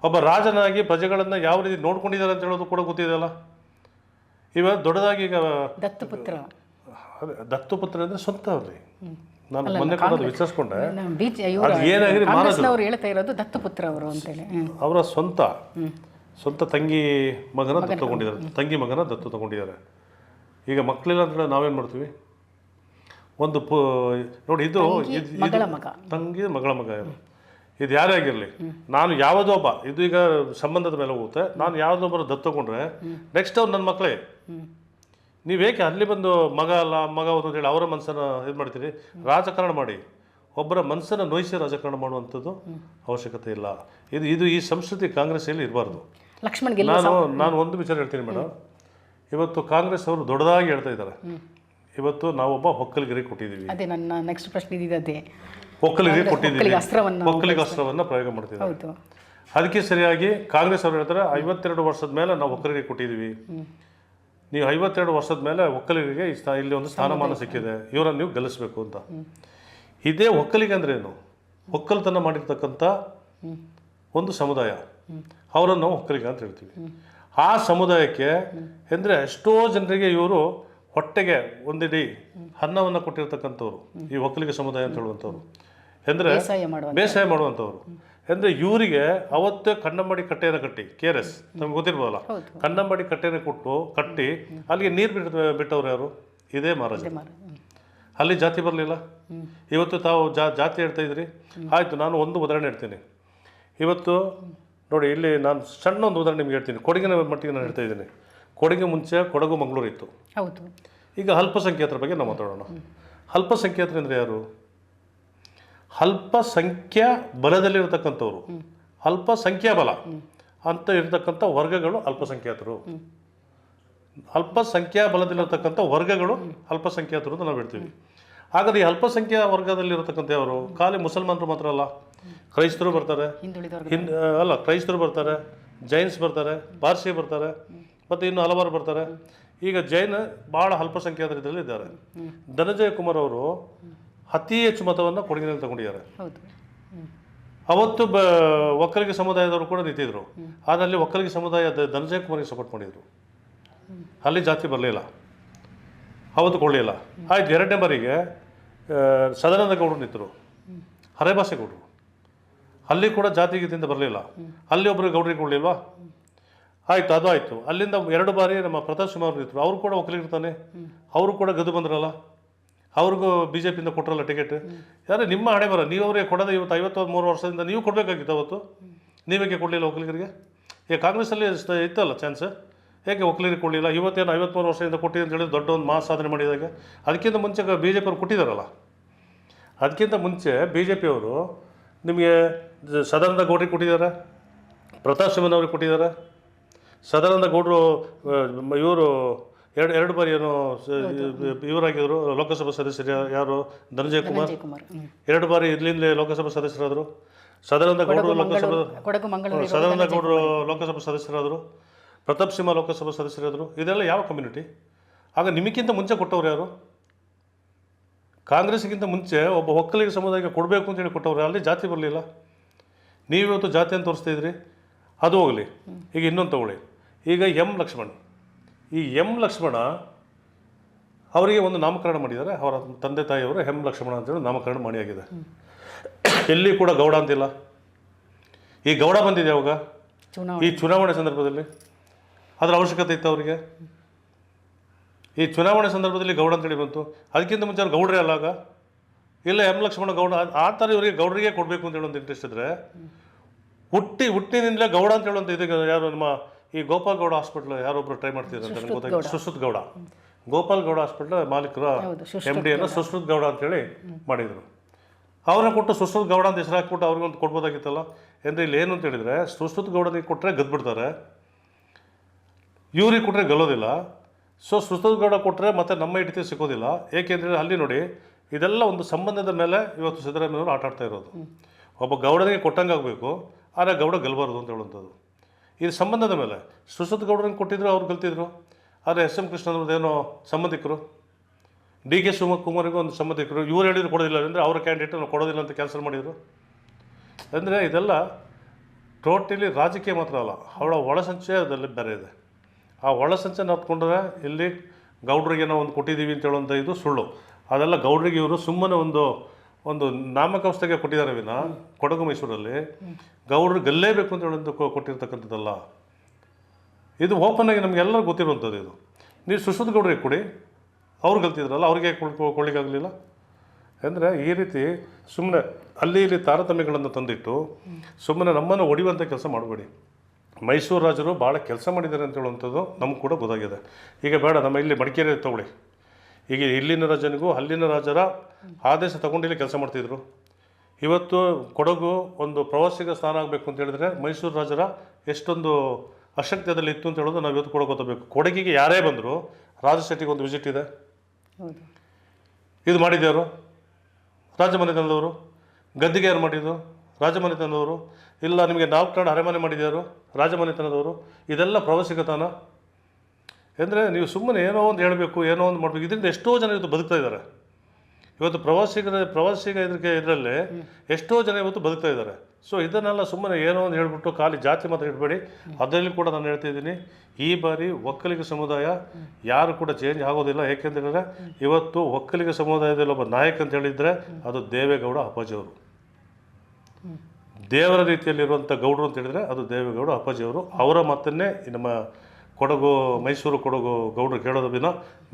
ಒಬ್ಬ ರಾಜನಾಗಿ ಪ್ರಜೆಗಳನ್ನು ಯಾವ ರೀತಿ ನೋಡ್ಕೊಂಡಿದ್ದಾರೆ ಅಂತ ಹೇಳೋದು ಕೂಡ ಗೊತ್ತಿದೆಯಲ್ಲ. ಇವತ್ತು ದೊಡ್ಡದಾಗಿ ಈಗ ದತ್ತುಪುತ್ರ ಅಂದರೆ ಸ್ವಂತ ಅವ್ರಿ. ನಾನು ಮೊನ್ನೆ ಕೂಡ ವಿಚಾರಿಸ್ಕೊಂಡೆ, ಏನಾಗಿದೆ ಮಹಾರಾಜರು ಹೇಳ್ತಾ ಇರೋದು ದತ್ತುಪುತ್ರ ಅವರು ಅಂತೇಳಿ. ಅವರ ಸ್ವಂತ ತಂಗಿ ಮಗನ ದತ್ತು ತಗೊಂಡಿದ್ದಾರೆ. ಈಗ ಮಕ್ಕಳಿಲ್ಲ ಅಂತ ಹೇಳಿ ನಾವೇನು ಮಾಡ್ತೀವಿ? ನೋಡಿ, ಇದು ತಂಗಿ ಮಗಳ ಮಗ, ಇದು ಯಾರೇ ಆಗಿರಲಿ, ನಾನು ಯಾವುದೋ ಒಬ್ಬ, ಇದು ಈಗ ಸಂಬಂಧದ ಮೇಲೆ ಹೋಗುತ್ತೆ. ನಾನು ಯಾವುದೊಬ್ಬರು ದತ್ತು ತಗೊಂಡ್ರೆ ನೆಕ್ಸ್ಟ್ ಅವ್ರು ನನ್ನ ಮಕ್ಕಳೇ. ನೀವೇಕೆ ಅಲ್ಲಿ ಬಂದು ಮಗ ಅಂತ ಹೇಳಿ ಅವರ ಮನಸ್ಸನ್ನು ಇದು ಮಾಡ್ತೀರಿ? ರಾಜಕಾರಣ ಮಾಡಿ, ಒಬ್ಬರ ಮನಸ್ಸನ್ನು ನೋಯಿಸಿ ರಾಜಕಾರಣ ಮಾಡುವಂಥದ್ದು ಅವಶ್ಯಕತೆ ಇಲ್ಲ. ಇದು ಈ ಸಂಸ್ಕೃತಿ ಕಾಂಗ್ರೆಸ್ಸಲ್ಲಿ ಇರಬಾರ್ದು. ನಾನು ಒಂದು ವಿಚಾರ ಹೇಳ್ತೀನಿ ಮೇಡಮ್. ಇವತ್ತು ಕಾಂಗ್ರೆಸ್ ಅವರು ದೊಡ್ಡದಾಗಿ ಹೇಳ್ತಾ ಇದ್ದಾರೆ, ಇವತ್ತು ನಾವೊಬ್ಬ ಒಕ್ಕಲಿಗರಿಗೆ ಕೊಟ್ಟಿದ್ದೀವಿ. ಅದೇ ನನ್ನ ನೆಕ್ಸ್ಟ್ ಪ್ರಶ್ನೆ ಇದೆ. ಒಕ್ಕಲಿಗರಿಗೆ ಕೊಟ್ಟಿದ್ದೀವಿ, ಒಕ್ಕಲಿಗ ಅಸ್ತ್ರವನ್ನು ಪ್ರಯೋಗ ಮಾಡ್ತಿದ್ದಾರೆ. ಅದಕ್ಕೆ ಸರಿಯಾಗಿ ಕಾಂಗ್ರೆಸ್ ಅವರು ಹೇಳ್ತಾರೆ, 52 ವರ್ಷದ ಮೇಲೆ ನಾವು ಒಕ್ಕಲಿಗರಿಗೆ ಕೊಟ್ಟಿದ್ದೀವಿ. ನೀವು 52 ವರ್ಷದ ಮೇಲೆ ಒಕ್ಕಲಿಗರಿಗೆ ಇಲ್ಲಿ ಒಂದು ಸ್ಥಾನಮಾನ ಸಿಕ್ಕಿದೆ, ಇವರನ್ನು ನೀವು ಗೆಲ್ಲಿಸಬೇಕು ಅಂತ. ಇದೇ ಒಕ್ಕಲಿಗ ಅಂದ್ರೆ ಏನು? ಒಕ್ಕಲ್ತನ ಮಾಡಿರ್ತಕ್ಕಂಥ ಒಂದು ಸಮುದಾಯ, ಅವರನ್ನು ನಾವು ಒಕ್ಕಲಿಗ ಅಂತ ಹೇಳ್ತೀವಿ. ಆ ಸಮುದಾಯಕ್ಕೆ ಅಂದರೆ ಎಷ್ಟೋ ಜನರಿಗೆ ಇವರು ಹೊಟ್ಟೆಗೆ ಒಂದಿಡೀ ಅನ್ನವನ್ನು ಕೊಟ್ಟಿರ್ತಕ್ಕಂಥವ್ರು ಈ ಒಕ್ಕಲಿಗ ಸಮುದಾಯ ಅಂತ ಹೇಳುವಂಥವ್ರು, ಅಂದರೆ ಬೇಸಾಯ ಮಾಡುವಂಥವ್ರು. ಅಂದರೆ ಇವರಿಗೆ ಅವತ್ತೇ ಕನ್ನಂಬಾಡಿ ಕಟ್ಟೆಯನ್ನು ಕಟ್ಟಿ, KRS ನಮ್ಗೆ ಗೊತ್ತಿರ್ಬೋದಲ್ಲ, ಕನ್ನಂಬಾಡಿ ಕಟ್ಟೆಯನ್ನು ಕಟ್ಟಿ ಅಲ್ಲಿಗೆ ನೀರು ಬಿಟ್ಟವ್ರು ಯಾರು? ಇದೇ ಮಹಾರಾಜ. ಅಲ್ಲಿ ಜಾತಿ ಬರಲಿಲ್ಲ. ಇವತ್ತು ತಾವು ಜಾತಿ ಹೇಳ್ತಾ ಇದ್ರಿ, ಆಯಿತು. ನಾನು ಒಂದು ಉದಾಹರಣೆ ಹೇಳ್ತೀನಿ. ಇವತ್ತು ನೋಡಿ, ಇಲ್ಲಿ ನಾನು ಸಣ್ಣ ಒಂದು ಉದಾಹರಣೆ ನಿಮ್ಗೆ ಹೇಳ್ತೀನಿ. ಕೊಡಗಿನ ಮಟ್ಟಿಗೆ ನಾನು ಹೇಳ್ತಾ ಇದ್ದೀನಿ. ಕೊಡಗಿನ ಮುಂಚೆ ಕೊಡಗು ಮಂಗಳೂರು ಇತ್ತು. ಹೌದು. ಈಗ ಅಲ್ಪಸಂಖ್ಯಾತರ ಬಗ್ಗೆ ನಾವು ಮಾತಾಡೋಣ. ಅಲ್ಪಸಂಖ್ಯಾತರು ಅಂದರೆ ಯಾರು? ಅಲ್ಪಸಂಖ್ಯಾ ಬಲದಲ್ಲಿರ್ತಕ್ಕಂಥವ್ರು, ಅಲ್ಪಸಂಖ್ಯಾ ಬಲ ಅಂತ ಇರತಕ್ಕಂಥ ವರ್ಗಗಳು ಅಲ್ಪಸಂಖ್ಯಾತರು. ಅಲ್ಪಸಂಖ್ಯಾ ಬಲದಲ್ಲಿರ್ತಕ್ಕಂಥ ವರ್ಗಗಳು ಅಲ್ಪಸಂಖ್ಯಾತರು ಅಂತ ನಾವು ಹೇಳ್ತೀವಿ. ಹಾಗಾದ್ರೆ ಈ ಅಲ್ಪಸಂಖ್ಯಾ ವರ್ಗದಲ್ಲಿರತಕ್ಕಂಥ ಯಾರು? ಖಾಲಿ ಮುಸಲ್ಮಾನರು ಮಾತ್ರ ಅಲ್ಲ, ಕ್ರೈಸ್ತರು ಬರ್ತಾರೆ, ಕ್ರೈಸ್ತರು ಬರ್ತಾರೆ, ಜೈನ್ಸ್ ಬರ್ತಾರೆ, ಪಾರ್ಸಿ ಬರ್ತಾರೆ, ಮತ್ತು ಇನ್ನು ಹಲವಾರು ಬರ್ತಾರೆ. ಈಗ ಜೈನ ಭಾಳ ಅಲ್ಪಸಂಖ್ಯಾತರ ಇದರಲ್ಲಿ ಇದ್ದಾರೆ. ಧನಂಜಯ ಕುಮಾರ್ ಅವರು ಅತಿ ಹೆಚ್ಚು ಮತವನ್ನು ಕೊಡಗಿನಲ್ಲಿ ತಗೊಂಡಿದ್ದಾರೆ. ಅವತ್ತು ಒಕ್ಕಲಿಗ ಸಮುದಾಯದವರು ಕೂಡ ನಿಂತಿದ್ರು. ಆದರೆ ಅಲ್ಲಿ ಒಕ್ಕಲಿಗ ಸಮುದಾಯ ಧನಂಜಯ ಕುಮಾರಿಗೆ ಸಪೋರ್ಟ್ ಮಾಡಿದರು. ಅಲ್ಲಿ ಜಾತಿ ಬರಲಿಲ್ಲ, ಅವತ್ತು ಕೊಡಲಿಲ್ಲ. ಆಯ್ತು, ಎರಡನೇ ಬಾರಿಗೆ ಸದಾನಂದ ಗೌಡರು ನಿಂತರು, ಹರೇಭಾಷೆ ಗೌಡರು. ಅಲ್ಲಿ ಕೂಡ ಜಾತಿ ಗೀತಿಯಿಂದ ಬರಲಿಲ್ಲ, ಅಲ್ಲಿ ಒಬ್ಬರು ಗೌಡರಿಗೆ ಕೊಡಲಿಲ್ವಾ? ಆಯಿತು, ಅದು ಆಯಿತು. ಅಲ್ಲಿಂದ 2 ಬಾರಿ ನಮ್ಮ ಪ್ರತಾಪ್ ಸಿಂಹ ಅವರು ನಿಂತರು, ಅವರು ಕೂಡ ಒಕ್ಕಲಿಗಿರ್ತಾನೆ, ಅವರು ಕೂಡ ಗೆದ್ದು ಬಂದ್ರಲ್ಲ, ಅವ್ರಿಗೂ ಬಿ ಜೆ ಪಿಯಿಂದ ಕೊಟ್ಟರಲ್ಲ ಟಿಕೆಟ್. ಯಾರು ನಿಮ್ಮ ಹಣೆ ಬರ, ನೀವು ಅವರಿಗೆ ಕೊಡೋದು ಇವತ್ತು 53 ವರ್ಷದಿಂದ ನೀವು ಕೊಡಬೇಕಾಗಿತ್ತು. ಅವತ್ತು ನೀವೇಕೆ ಕೊಡಲಿಲ್ಲ ಒಕ್ಕಲಿಗರಿಗೆ? ಈಗ ಕಾಂಗ್ರೆಸ್ಸಲ್ಲಿ ಇತ್ತಲ್ಲ ಚಾನ್ಸ್, ಹೇಗೆ ಒಕ್ಕಲಿಗರಿಗೆ ಕೊಡಲಿಲ್ಲ? ಇವತ್ತೇನು 53 ವರ್ಷದಿಂದ ಕೊಟ್ಟಿದೆ ಅಂತ ಹೇಳಿದ್ರೆ ದೊಡ್ಡ ಒಂದು ಮಾಸ್ ಸಾಧನೆ ಮಾಡಿದಾಗ. ಅದಕ್ಕಿಂತ ಮುಂಚೆ ಬಿ ಜೆ ಪಿ ಅವರು ಕೊಟ್ಟಿದ್ದಾರಲ್ಲ. ಅದಕ್ಕಿಂತ ಮುಂಚೆ ಬಿ ಜೆ ಪಿಯವರು ನಿಮಗೆ ಸದಾನಂದ ಗೌಡ್ರಿಗೆ ಕೊಟ್ಟಿದ್ದಾರೆ, ಪ್ರತಾಪ್ ಸಿಂಹನವ್ರಿಗೆ ಕೊಟ್ಟಿದ್ದಾರೆ. ಸದಾನಂದ ಗೌಡರು ಇವರು ಎರಡು ಬಾರಿ ಏನು ಇವರಾಗಿದ್ದರು ಲೋಕಸಭಾ ಸದಸ್ಯರು. ಯಾರು? ಧನಂಜಯ ಕುಮಾರ್ 2 ಬಾರಿ ಇಲ್ಲಿಂದಲೇ ಲೋಕಸಭಾ ಸದಸ್ಯರಾದರು. ಸದಾನಂದ ಗೌಡರು ಲೋಕಸಭಾ ಸದಸ್ಯರಾದರು. ಪ್ರತಾಪ್ ಸಿಂಹ ಲೋಕಸಭಾ ಸದಸ್ಯರಾದರು. ಇದೆಲ್ಲ ಯಾವ ಕಮ್ಯುನಿಟಿ? ಆಗ ನಿಮಗಿಂತ ಮುಂಚೆ ಕೊಟ್ಟವ್ರು ಯಾರು? ಕಾಂಗ್ರೆಸ್ಗಿಂತ ಮುಂಚೆ ಒಬ್ಬ ಒಕ್ಕಲಿಗ ಸಮುದಾಯಕ್ಕೆ ಕೊಡಬೇಕು ಅಂತೇಳಿ ಕೊಟ್ಟವ್ರು. ಅಲ್ಲಿ ಜಾತಿ ಬರಲಿಲ್ಲ. ನೀವಿವತ್ತು ಜಾತಿಯನ್ನು ತೋರಿಸ್ತಾ ಇದ್ರಿ. ಅದು ಹೋಗಲಿ. ಈಗ ಇನ್ನೊಂದು ತಗೊಳ್ಳಿ. ಈಗ ಲಕ್ಷ್ಮಣ್, ಈ ಲಕ್ಷ್ಮಣ ಅವರಿಗೆ ಒಂದು ನಾಮಕರಣ ಮಾಡಿದ್ದಾರೆ. ಅವರ ತಂದೆ ತಾಯಿಯವರು ಲಕ್ಷ್ಮಣ ಅಂತೇಳಿ ನಾಮಕರಣ ಮಾಡಿ ಆಗಿದೆ. ಎಲ್ಲಿ ಕೂಡ ಗೌಡ ಅಂತಿಲ್ಲ. ಈ ಗೌಡ ಬಂದಿದೆ ಅವಾಗ ಈ ಚುನಾವಣೆ ಸಂದರ್ಭದಲ್ಲಿ. ಅದರ ಅವಶ್ಯಕತೆ ಇತ್ತು ಅವರಿಗೆ. ಈ ಚುನಾವಣೆ ಸಂದರ್ಭದಲ್ಲಿ ಗೌಡ ಅಂತೇಳಿ ಬಂತು. ಅದಕ್ಕಿಂತ ಮುಂಚೆ ಅವ್ರು ಗೌಡ್ರೇ ಅಲ್ಲ. ಆಗ ಇಲ್ಲ ಲಕ್ಷ್ಮಣ ಗೌಡ ಆ ಥರ ಇವರಿಗೆ ಗೌಡರಿಗೆ ಕೊಡಬೇಕು ಅಂತೇಳಿ ಒಂದು ಇಂಟ್ರೆಸ್ಟ್ ಇದ್ದರೆ ಹುಟ್ಟಿನಿಂದಲೇ ಗೌಡ ಅಂತ ಹೇಳುವಂಥ ಇದಕ್ಕೆ ಯಾರು ನಮ್ಮ ಈ ಗೋಪಾಲ್ ಗೌಡ ಹಾಸ್ಪಿಟ್ಲ್ ಯಾರೊಬ್ಬರು ಟ್ರೈ ಮಾಡ್ತಿದ್ರು ಅಂತ ನನಗೆ ಗೊತ್ತಾಗಿದೆ. ಸುಶ್ರುತ್ ಗೌಡ, ಗೋಪಾಲ್ ಗೌಡ ಹಾಸ್ಪಿಟ್ಲ್ ಮಾಲೀಕರ MD ಸುಶ್ರುತ್ ಗೌಡ ಅಂತೇಳಿ ಮಾಡಿದರು. ಅವ್ರನ್ನ ಕೊಟ್ಟು ಸುಶ್ರುತ್ ಗೌಡ ಅಂತ ಹೆಸರು ಹಾಕ್ಬಿಟ್ಟು ಅವ್ರಿಗೊಂದು ಕೊಡ್ಬೋದಾಗಿತ್ತಲ್ಲ. ಅಂದರೆ ಇಲ್ಲಿ ಏನು ಅಂತ ಹೇಳಿದರೆ, ಸುಶ್ರುತ್ ಗೌಡನಿಗೆ ಕೊಟ್ಟರೆ ಗೆದ್ಬಿಡ್ತಾರೆ, ಇವ್ರಿಗೆ ಕೊಟ್ಟರೆ ಗೆಲ್ಲೋದಿಲ್ಲ. ಸೊ ಸುಶ್ರುತ್ ಗೌಡ ಕೊಟ್ಟರೆ ಮತ್ತೆ ನಮ್ಮ ಹಿಡಿತ ಸಿಗೋದಿಲ್ಲ. ಏಕೆಂದರೆ ಅಲ್ಲಿ ನೋಡಿ, ಇದೆಲ್ಲ ಒಂದು ಸಂಬಂಧದ ಮೇಲೆ ಇವತ್ತು ಸಿದ್ದರಾಮಯ್ಯವರು ಆಟ ಆಡ್ತಾ ಇರೋದು. ಒಬ್ಬ ಗೌಡನಿಗೆ ಕೊಟ್ಟಂಗೆ ಆಗಬೇಕು, ಆದರೆ ಗೌಡ ಗೆಲ್ಲಬಾರ್ದು ಅಂತ ಹೇಳುವಂಥದ್ದು. ಇದು ಸಂಬಂಧದ ಮೇಲೆ. ಸುಶ್ರುತ್ ಗೌಡನಿಗೆ ಕೊಟ್ಟಿದ್ರು, ಅವ್ರು ಗೆಲ್ತಿದ್ರು. ಆದರೆ SM ಕೃಷ್ಣದೇನೋ ಸಂಬಂಧಿಕರು, DK ಶಿವಕುಮಾರಿಗೂ ಒಂದು ಸಂಬಂಧಿಕರು, ಇವ್ರು ಹೇಳಿದ್ರು ಕೊಡೋದಿಲ್ಲ ಅಂದರೆ ಅವರ ಕ್ಯಾಂಡಿಡೇಟ್ ನಾವು ಕೊಡೋದಿಲ್ಲ ಅಂತ ಕ್ಯಾನ್ಸಲ್ ಮಾಡಿದರು. ಅಂದರೆ ಇದೆಲ್ಲ ಟೋಟಲಿ ರಾಜಕೀಯ ಮಾತ್ರ ಅಲ್ಲ, ಅವಳ ಒಳಸಂಚಯದಲ್ಲಿ ಬೇರೆ ಇದೆ. ಆ ಒಳಸಂಚನ ಹತ್ಕೊಂಡ್ರೆ ಇಲ್ಲಿ ಗೌಡ್ರಿಗೆ ನಾವು ಒಂದು ಕೊಟ್ಟಿದ್ದೀವಿ ಅಂತ ಹೇಳುವಂಥ ಇದು ಸುಳ್ಳು. ಅದೆಲ್ಲ ಗೌಡ್ರಿಗೆ ಇವರು ಸುಮ್ಮನೆ ಒಂದು ನಾಮಕಾವಸ್ಥೆಗೆ ಕೊಟ್ಟಿದ್ದಾರೆ ವಿನ ಕೊಡಗು ಮೈಸೂರಲ್ಲಿ ಗೌಡ್ರು ಗೆಲ್ಲೇಬೇಕು ಅಂತ ಹೇಳೋದು ಕೊಟ್ಟಿರ್ತಕ್ಕಂಥದ್ದಲ್ಲ. ಇದು ಓಪನ್ ಆಗಿ ನಮಗೆಲ್ಲರೂ ಗೊತ್ತಿರುವಂಥದ್ದು. ಇದು ನೀವು ಸುಶ್ರುತ್ ಗೌಡ್ರಿಗೆ ಕೊಡಿ, ಅವ್ರು ಗೆಲ್ತಿದ್ರಲ್ಲ, ಅವ್ರಿಗೆ ಕೊಡ್ಲಿಕ್ಕಾಗಲಿಲ್ಲ. ಅಂದರೆ ಈ ರೀತಿ ಸುಮ್ಮನೆ ಅಲ್ಲಿ ಇಲ್ಲಿ ತಾರತಮ್ಯಗಳನ್ನು ತಂದಿಟ್ಟು ಸುಮ್ಮನೆ ನಮ್ಮನ್ನು ಹೊಡಿಯುವಂಥ ಕೆಲಸ ಮಾಡಬೇಡಿ. ಮೈಸೂರು ರಾಜರು ಭಾಳ ಕೆಲಸ ಮಾಡಿದ್ದಾರೆ ಅಂತ ಹೇಳುವಂಥದ್ದು ನಮ್ಗೆ ಕೂಡ ಗೊತ್ತಾಗಿದೆ. ಈಗ ಬೇಡ, ನಮ್ಮ ಇಲ್ಲಿ ಮಡಿಕೇರಿ ತಗೊಳ್ಳಿ. ಈಗ ಇಲ್ಲಿನ ರಾಜನಿಗೂ ಅಲ್ಲಿನ ರಾಜರ ಆದೇಶ ತಗೊಂಡಿಲ್ಲಿ ಕೆಲಸ ಮಾಡ್ತಿದ್ರು. ಇವತ್ತು ಕೊಡಗು ಒಂದು ಪ್ರವಾಸಿಗ ಸ್ಥಾನ ಆಗಬೇಕು ಅಂತ ಹೇಳಿದ್ರೆ ಮೈಸೂರು ರಾಜರ ಎಷ್ಟೊಂದು ಅಶಕ್ತಿಯಲ್ಲಿ ಇತ್ತು ಅಂತ ಹೇಳೋದು ನಾವು ಇವತ್ತು ಕೂಡ ಗೊತ್ತಬೇಕು. ಕೊಡಗಿಗೆ ಯಾರೇ ಬಂದರೂ ರಾಜಶೆಟ್ಟಿಗೆ ಒಂದು ವಿಸಿಟ್ ಇದೆ. ಇದು ಮಾಡಿದ್ಯಾರು? ರಾಜಮನೆತನದವರು. ಗದ್ದಿಗೆ ಯಾರು ಮಾಡಿದ್ದು? ರಾಜಮನೆತನದವರು. ಇಲ್ಲ ನಿಮಗೆ ನಾಲ್ಕು ಅರಮನೆ ಮಾಡಿದ್ಯಾರು? ರಾಜಮನೆತನದವರು. ಇದೆಲ್ಲ ಪ್ರವಾಸಿಗ ತಾಣ. ಅಂದರೆ ನೀವು ಸುಮ್ಮನೆ ಏನೋ ಒಂದು ಹೇಳಬೇಕು, ಏನೋ ಒಂದು ಮಾಡಬೇಕು. ಇದರಿಂದ ಎಷ್ಟೋ ಜನ ಇವತ್ತು ಬದುಕ್ತಾ ಇದ್ದಾರೆ. ಇವತ್ತು ಪ್ರವಾಸಿಗ ಇದರಲ್ಲಿ ಎಷ್ಟೋ ಜನ ಇವತ್ತು ಬದುಕ್ತಾ ಇದ್ದಾರೆ. ಸೊ ಇದನ್ನೆಲ್ಲ ಸುಮ್ಮನೆ ಏನೋ ಒಂದು ಹೇಳ್ಬಿಟ್ಟು ಖಾಲಿ ಜಾತಿ ಮಾತ್ರ ಇಡಬೇಡಿ. ಅದರಲ್ಲಿ ಕೂಡ ನಾನು ಹೇಳ್ತಿದ್ದೀನಿ, ಈ ಬಾರಿ ಒಕ್ಕಲಿಗ ಸಮುದಾಯ ಯಾರು ಕೂಡ ಚೇಂಜ್ ಆಗೋದಿಲ್ಲ. ಏಕೆಂದರೆ ಇವತ್ತು ಒಕ್ಕಲಿಗ ಸಮುದಾಯದಲ್ಲಿ ಒಬ್ಬ ನಾಯಕ ಅಂತ ಹೇಳಿದರೆ ಅದು ದೇವೇಗೌಡ ಅಪ್ಪಾಜಿಯವರು. ದೇವರ ರೀತಿಯಲ್ಲಿರುವಂಥ ಗೌಡರು ಅಂತ ಹೇಳಿದರೆ ಅದು ದೇವೇಗೌಡ ಅಪ್ಪಾಜಿಯವರು. ಅವರ ಮಾತನ್ನೇ ನಮ್ಮ ಕೊಡಗು ಮೈಸೂರು ಕೊಡಗು ಗೌಡರು ಕೇಳೋದು ಬಿನ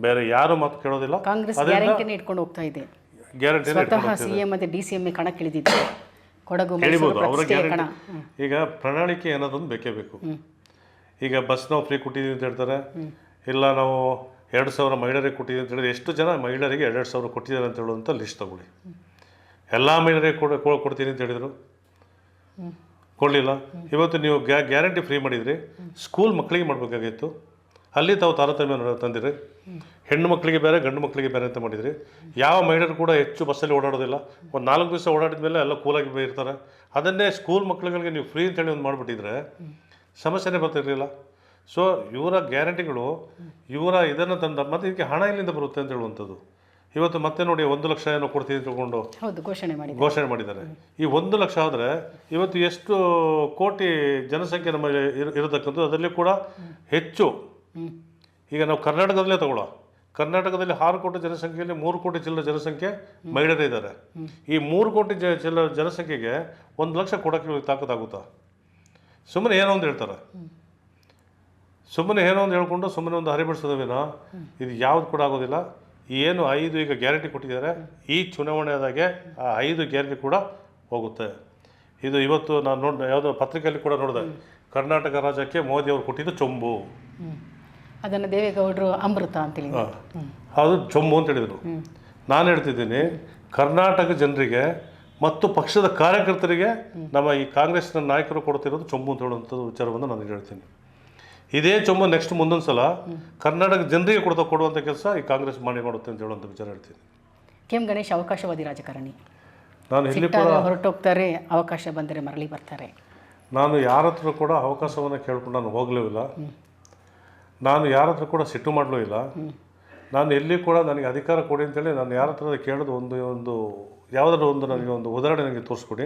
ಬೇರೆ ಯಾರು ಮಾತು ಕೇಳೋದಿಲ್ಲ. ಕಾಂಗ್ರೆಸ್ ಗ್ಯಾರಂಟಿನೇ ಇಟ್ಕೊಂಡು ಹೋಗ್ತಾ ಇದೆ. ಗ್ಯಾರಂಟಿ CM ಮತ್ತು DCM ಕಣಕ್ಕಿಳಿದಿದೆ. ಕೊಡಗು ಹೇಳಿಬೋದು ಅವರ ಗ್ಯಾರಂಟಿ. ಈಗ ಪ್ರಣಾಳಿಕೆ ಅನ್ನೋದೊಂದು ಬೇಕೇ ಬೇಕು. ಈಗ ಬಸ್ ನಾವು ಫ್ರೀ ಕೊಟ್ಟಿದ್ದೀವಿ ಅಂತ ಹೇಳ್ತಾರೆ. ಇಲ್ಲ ನಾವು 2,000 ಮಹಿಳೆಯರಿಗೆ ಕೊಟ್ಟಿದ್ದೀವಿ ಅಂತ ಹೇಳಿದ್ರೆ ಎಷ್ಟು ಜನ ಮಹಿಳೆಯರಿಗೆ 2,000 ಕೊಟ್ಟಿದ್ದಾರೆ ಅಂತ ಹೇಳುವಂಥ ಲಿಸ್ಟ್ ತಗೊಳ್ಳಿ. ಎಲ್ಲ ಮಹಿಳೆಯರಿಗೆ ಕೊಡ್ತೀನಿ ಅಂತ ಹೇಳಿದರು, ಕೊಡಲಿಲ್ಲ. ಇವತ್ತು ನೀವು ಗ್ಯಾರಂಟಿ ಫ್ರೀ ಮಾಡಿದ್ರಿ, ಸ್ಕೂಲ್ ಮಕ್ಕಳಿಗೆ ಮಾಡಬೇಕಾಗಿತ್ತು. ಅಲ್ಲಿ ತಾವು ತಾರತಮ್ಯ ತಂದಿರಿ. ಹೆಣ್ಣು ಮಕ್ಕಳಿಗೆ ಬೇರೆ, ಗಂಡು ಮಕ್ಕಳಿಗೆ ಬೇರೆ ಅಂತ ಮಾಡಿದ್ರಿ. ಯಾವ ಮಹಿಳೆಯರು ಕೂಡ ಹೆಚ್ಚು ಬಸ್ಸಲ್ಲಿ ಓಡಾಡೋದಿಲ್ಲ. ಒಂದು 4 ದಿವಸ ಓಡಾಡಿದ ಮೇಲೆ ಎಲ್ಲ ಕೂಲಾಗಿ ಇರ್ತಾರೆ. ಅದನ್ನೇ ಸ್ಕೂಲ್ ಮಕ್ಕಳುಗಳಿಗೆ ನೀವು ಫ್ರೀ ಅಂತೇಳಿ ಒಂದು ಮಾಡಿಬಿಟ್ಟಿದ್ರೆ ಸಮಸ್ಯೆನೇ ಬರ್ತಿರಲಿಲ್ಲ. ಸೊ ಇವರ ಗ್ಯಾರಂಟಿಗಳು, ಇವರ ಇದನ್ನು ತಂದ ಮತ್ತು ಇದಕ್ಕೆ ಹಣ ಇಲ್ಲಿಂದ ಬರುತ್ತೆ ಅಂತ ಹೇಳುವಂಥದ್ದು. ಇವತ್ತು ಮತ್ತೆ ನೋಡಿ 1 ಲಕ್ಷ ಏನೋ ಕೊಡ್ತೀವಿ ತಗೊಂಡು ಹೌದು ಘೋಷಣೆ ಮಾಡಿದ್ದಾರೆ. ಈ 1 ಲಕ್ಷ ಆದರೆ ಇವತ್ತು ಎಷ್ಟು ಕೋಟಿ ಜನಸಂಖ್ಯೆ ನಮ್ಮಲ್ಲಿ ಇರತಕ್ಕಂಥದ್ದು, ಅದರಲ್ಲಿ ಕೂಡ ಹೆಚ್ಚು. ಈಗ ನಾವು ಕರ್ನಾಟಕದಲ್ಲೇ ತಗೊಳ್ಳೋ, ಕರ್ನಾಟಕದಲ್ಲಿ 6 ಕೋಟಿ ಜನಸಂಖ್ಯೆಯಲ್ಲಿ 3 ಕೋಟಿ ಚಿಲ್ಲರೆ ಜನಸಂಖ್ಯೆ ಮಹಿಳೆಯರೇ ಇದ್ದಾರೆ. ಈ 3 ಕೋಟಿ ಚಿಲ್ಲರೆ ಜನಸಂಖ್ಯೆಗೆ 1 ಲಕ್ಷ ಕೊಡೋಕ್ಕೆ ತಾಕತ್ತಾಗುತ್ತಾ? ಸುಮ್ಮನೆ ಏನೋ ಒಂದು ಹೇಳ್ತಾರೆ, ಸುಮ್ಮನೆ ಏನೋ ಒಂದು ಹೇಳ್ಕೊಂಡು ಸುಮ್ಮನೆ ಒಂದು ಹರಿಬಿಡಿಸೋದವೇನೋ, ಇದು ಯಾವುದು ಕೂಡ ಆಗೋದಿಲ್ಲ. ಏನು 5 ಈಗ ಗ್ಯಾರಂಟಿ ಕೊಟ್ಟಿದ್ದಾರೆ, ಈ ಚುನಾವಣೆ ಆದಾಗೆ ಆ 5 ಗ್ಯಾರಂಟಿ ಕೂಡ ಹೋಗುತ್ತೆ. ಇದು ಇವತ್ತು ನಾನು ಯಾವುದೋ ಪತ್ರಿಕೆಯಲ್ಲಿ ಕೂಡ ನೋಡಿದೆ, ಕರ್ನಾಟಕ ರಾಜ್ಯಕ್ಕೆ ಮೋದಿ ಅವರು ಕೊಟ್ಟಿದ್ದು ಚೊಂಬು, ಅದನ್ನು ದೇವೇಗೌಡರು ಅಮೃತ ಅಂತೇಳಿ ಅದು ಚೊಂಬು ಅಂತ ಹೇಳಿದರು. ನಾನು ಹೇಳ್ತಿದ್ದೀನಿ, ಕರ್ನಾಟಕ ಜನರಿಗೆ ಮತ್ತು ಪಕ್ಷದ ಕಾರ್ಯಕರ್ತರಿಗೆ ನಮ್ಮ ಈ ಕಾಂಗ್ರೆಸ್ನ ನಾಯಕರು ಕೊಡ್ತಿರೋದು ಚೊಂಬು ಅಂತ ಹೇಳುವಂಥದ್ದು ವಿಚಾರವನ್ನು ನಾನು ಹೇಳ್ತೀನಿ. ಇದೇ ಚೊಂಬು ನೆಕ್ಸ್ಟ್ ಮುಂದೊಂದು ಸಲ ಕರ್ನಾಟಕ ಜನರಿಗೆ ಕೊಡುವಂಥ ಕೆಲಸ ಈ ಕಾಂಗ್ರೆಸ್ ಮಾಡುತ್ತೆ ಅಂತ ಹೇಳುವಂಥ ವಿಚಾರ ಹೇಳ್ತೀನಿ. KM ಗಣೇಶ್ ಅವಕಾಶವಾದಿ ರಾಜಕಾರಣಿ, ನಾನು ಇಲ್ಲಿ ಕೂಡ ಹೊರಟೋಗ್ತಾರೆ, ಅವಕಾಶ ಬಂದರೆ ಮರಳಿ ಬರ್ತಾರೆ. ನಾನು ಯಾರ ಹತ್ರ ಕೂಡ ಅವಕಾಶವನ್ನು ಕೇಳ್ಕೊಂಡು ನಾನು ಹೋಗಲೂ ಇಲ್ಲ, ನಾನು ಯಾರ ಹತ್ರ ಕೂಡ ಸಿಟ್ಟು ಮಾಡಲೂ ಇಲ್ಲ. ನಾನು ಎಲ್ಲಿ ಕೂಡ ನನಗೆ ಅಧಿಕಾರ ಕೊಡಿ ಅಂತೇಳಿ ನಾನು ಯಾರ ಹತ್ರ ಕೇಳೋದು ಒಂದು ಯಾವುದಾದ್ರೂ ಒಂದು ನನಗೆ ಒಂದು ಉದಾಹರಣೆ ನನಗೆ ತೋರಿಸ್ಕೊಡಿ.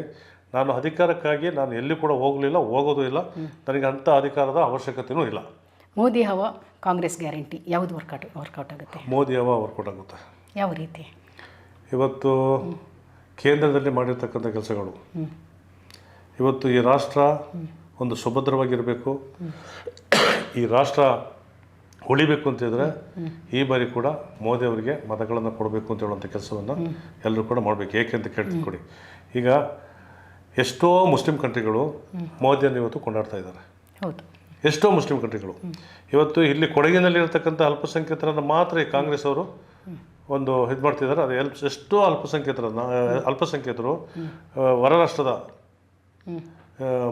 ನಾನು ಅಧಿಕಾರಕ್ಕಾಗಿ ನಾನು ಎಲ್ಲಿ ಕೂಡ ಹೋಗಲಿಲ್ಲ, ಹೋಗೋದು ಇಲ್ಲ, ನನಗೆ ಅಂಥ ಅಧಿಕಾರದ ಅವಶ್ಯಕತೆಯೂ ಇಲ್ಲ. ಮೋದಿ ಹವ ಕಾಂಗ್ರೆಸ್ ಗ್ಯಾರಂಟಿ ಯಾವುದು ವರ್ಕೌಟ್ ಆಗುತ್ತೆ? ಮೋದಿ ಹವ ವರ್ಕೌಟ್ ಆಗುತ್ತೆ. ಯಾವ ರೀತಿ? ಇವತ್ತು ಕೇಂದ್ರದಲ್ಲಿ ಮಾಡಿರ್ತಕ್ಕಂಥ ಕೆಲಸಗಳು, ಇವತ್ತು ಈ ರಾಷ್ಟ್ರ ಒಂದು ಸುಭದ್ರವಾಗಿರಬೇಕು, ಈ ರಾಷ್ಟ್ರ ಉಳಿಬೇಕು ಅಂತಿದ್ರೆ ಈ ಬಾರಿ ಕೂಡ ಮೋದಿ ಅವರಿಗೆ ಮತಗಳನ್ನು ಕೊಡಬೇಕು ಅಂತ ಹೇಳುವಂಥ ಕೆಲಸವನ್ನು ಎಲ್ಲರೂ ಕೂಡ ಮಾಡಬೇಕು. ಏಕೆ ಅಂತ ಕೇಳ್ತಿಕೊಡಿ, ಈಗ ಎಷ್ಟೋ ಮುಸ್ಲಿಂ ಕಂಟ್ರಿಗಳು ಮೋದಿಯನ್ನು ಇವತ್ತು ಕೊಂಡಾಡ್ತಾ ಇದ್ದಾರೆ. ಹೌದು, ಎಷ್ಟೋ ಮುಸ್ಲಿಂ ಕಂಟ್ರಿಗಳು ಇವತ್ತು ಇಲ್ಲಿ ಕೊಡಗಿನಲ್ಲಿರ್ತಕ್ಕಂಥ ಅಲ್ಪಸಂಖ್ಯಾತರನ್ನು ಮಾತ್ರ ಈ ಕಾಂಗ್ರೆಸ್ ಅವರು ಒಂದು ಇದು ಮಾಡ್ತಿದ್ದಾರೆ. ಅದು ಎಷ್ಟೋ ಅಲ್ಪಸಂಖ್ಯಾತರು ಹೊರ ರಾಷ್ಟ್ರದ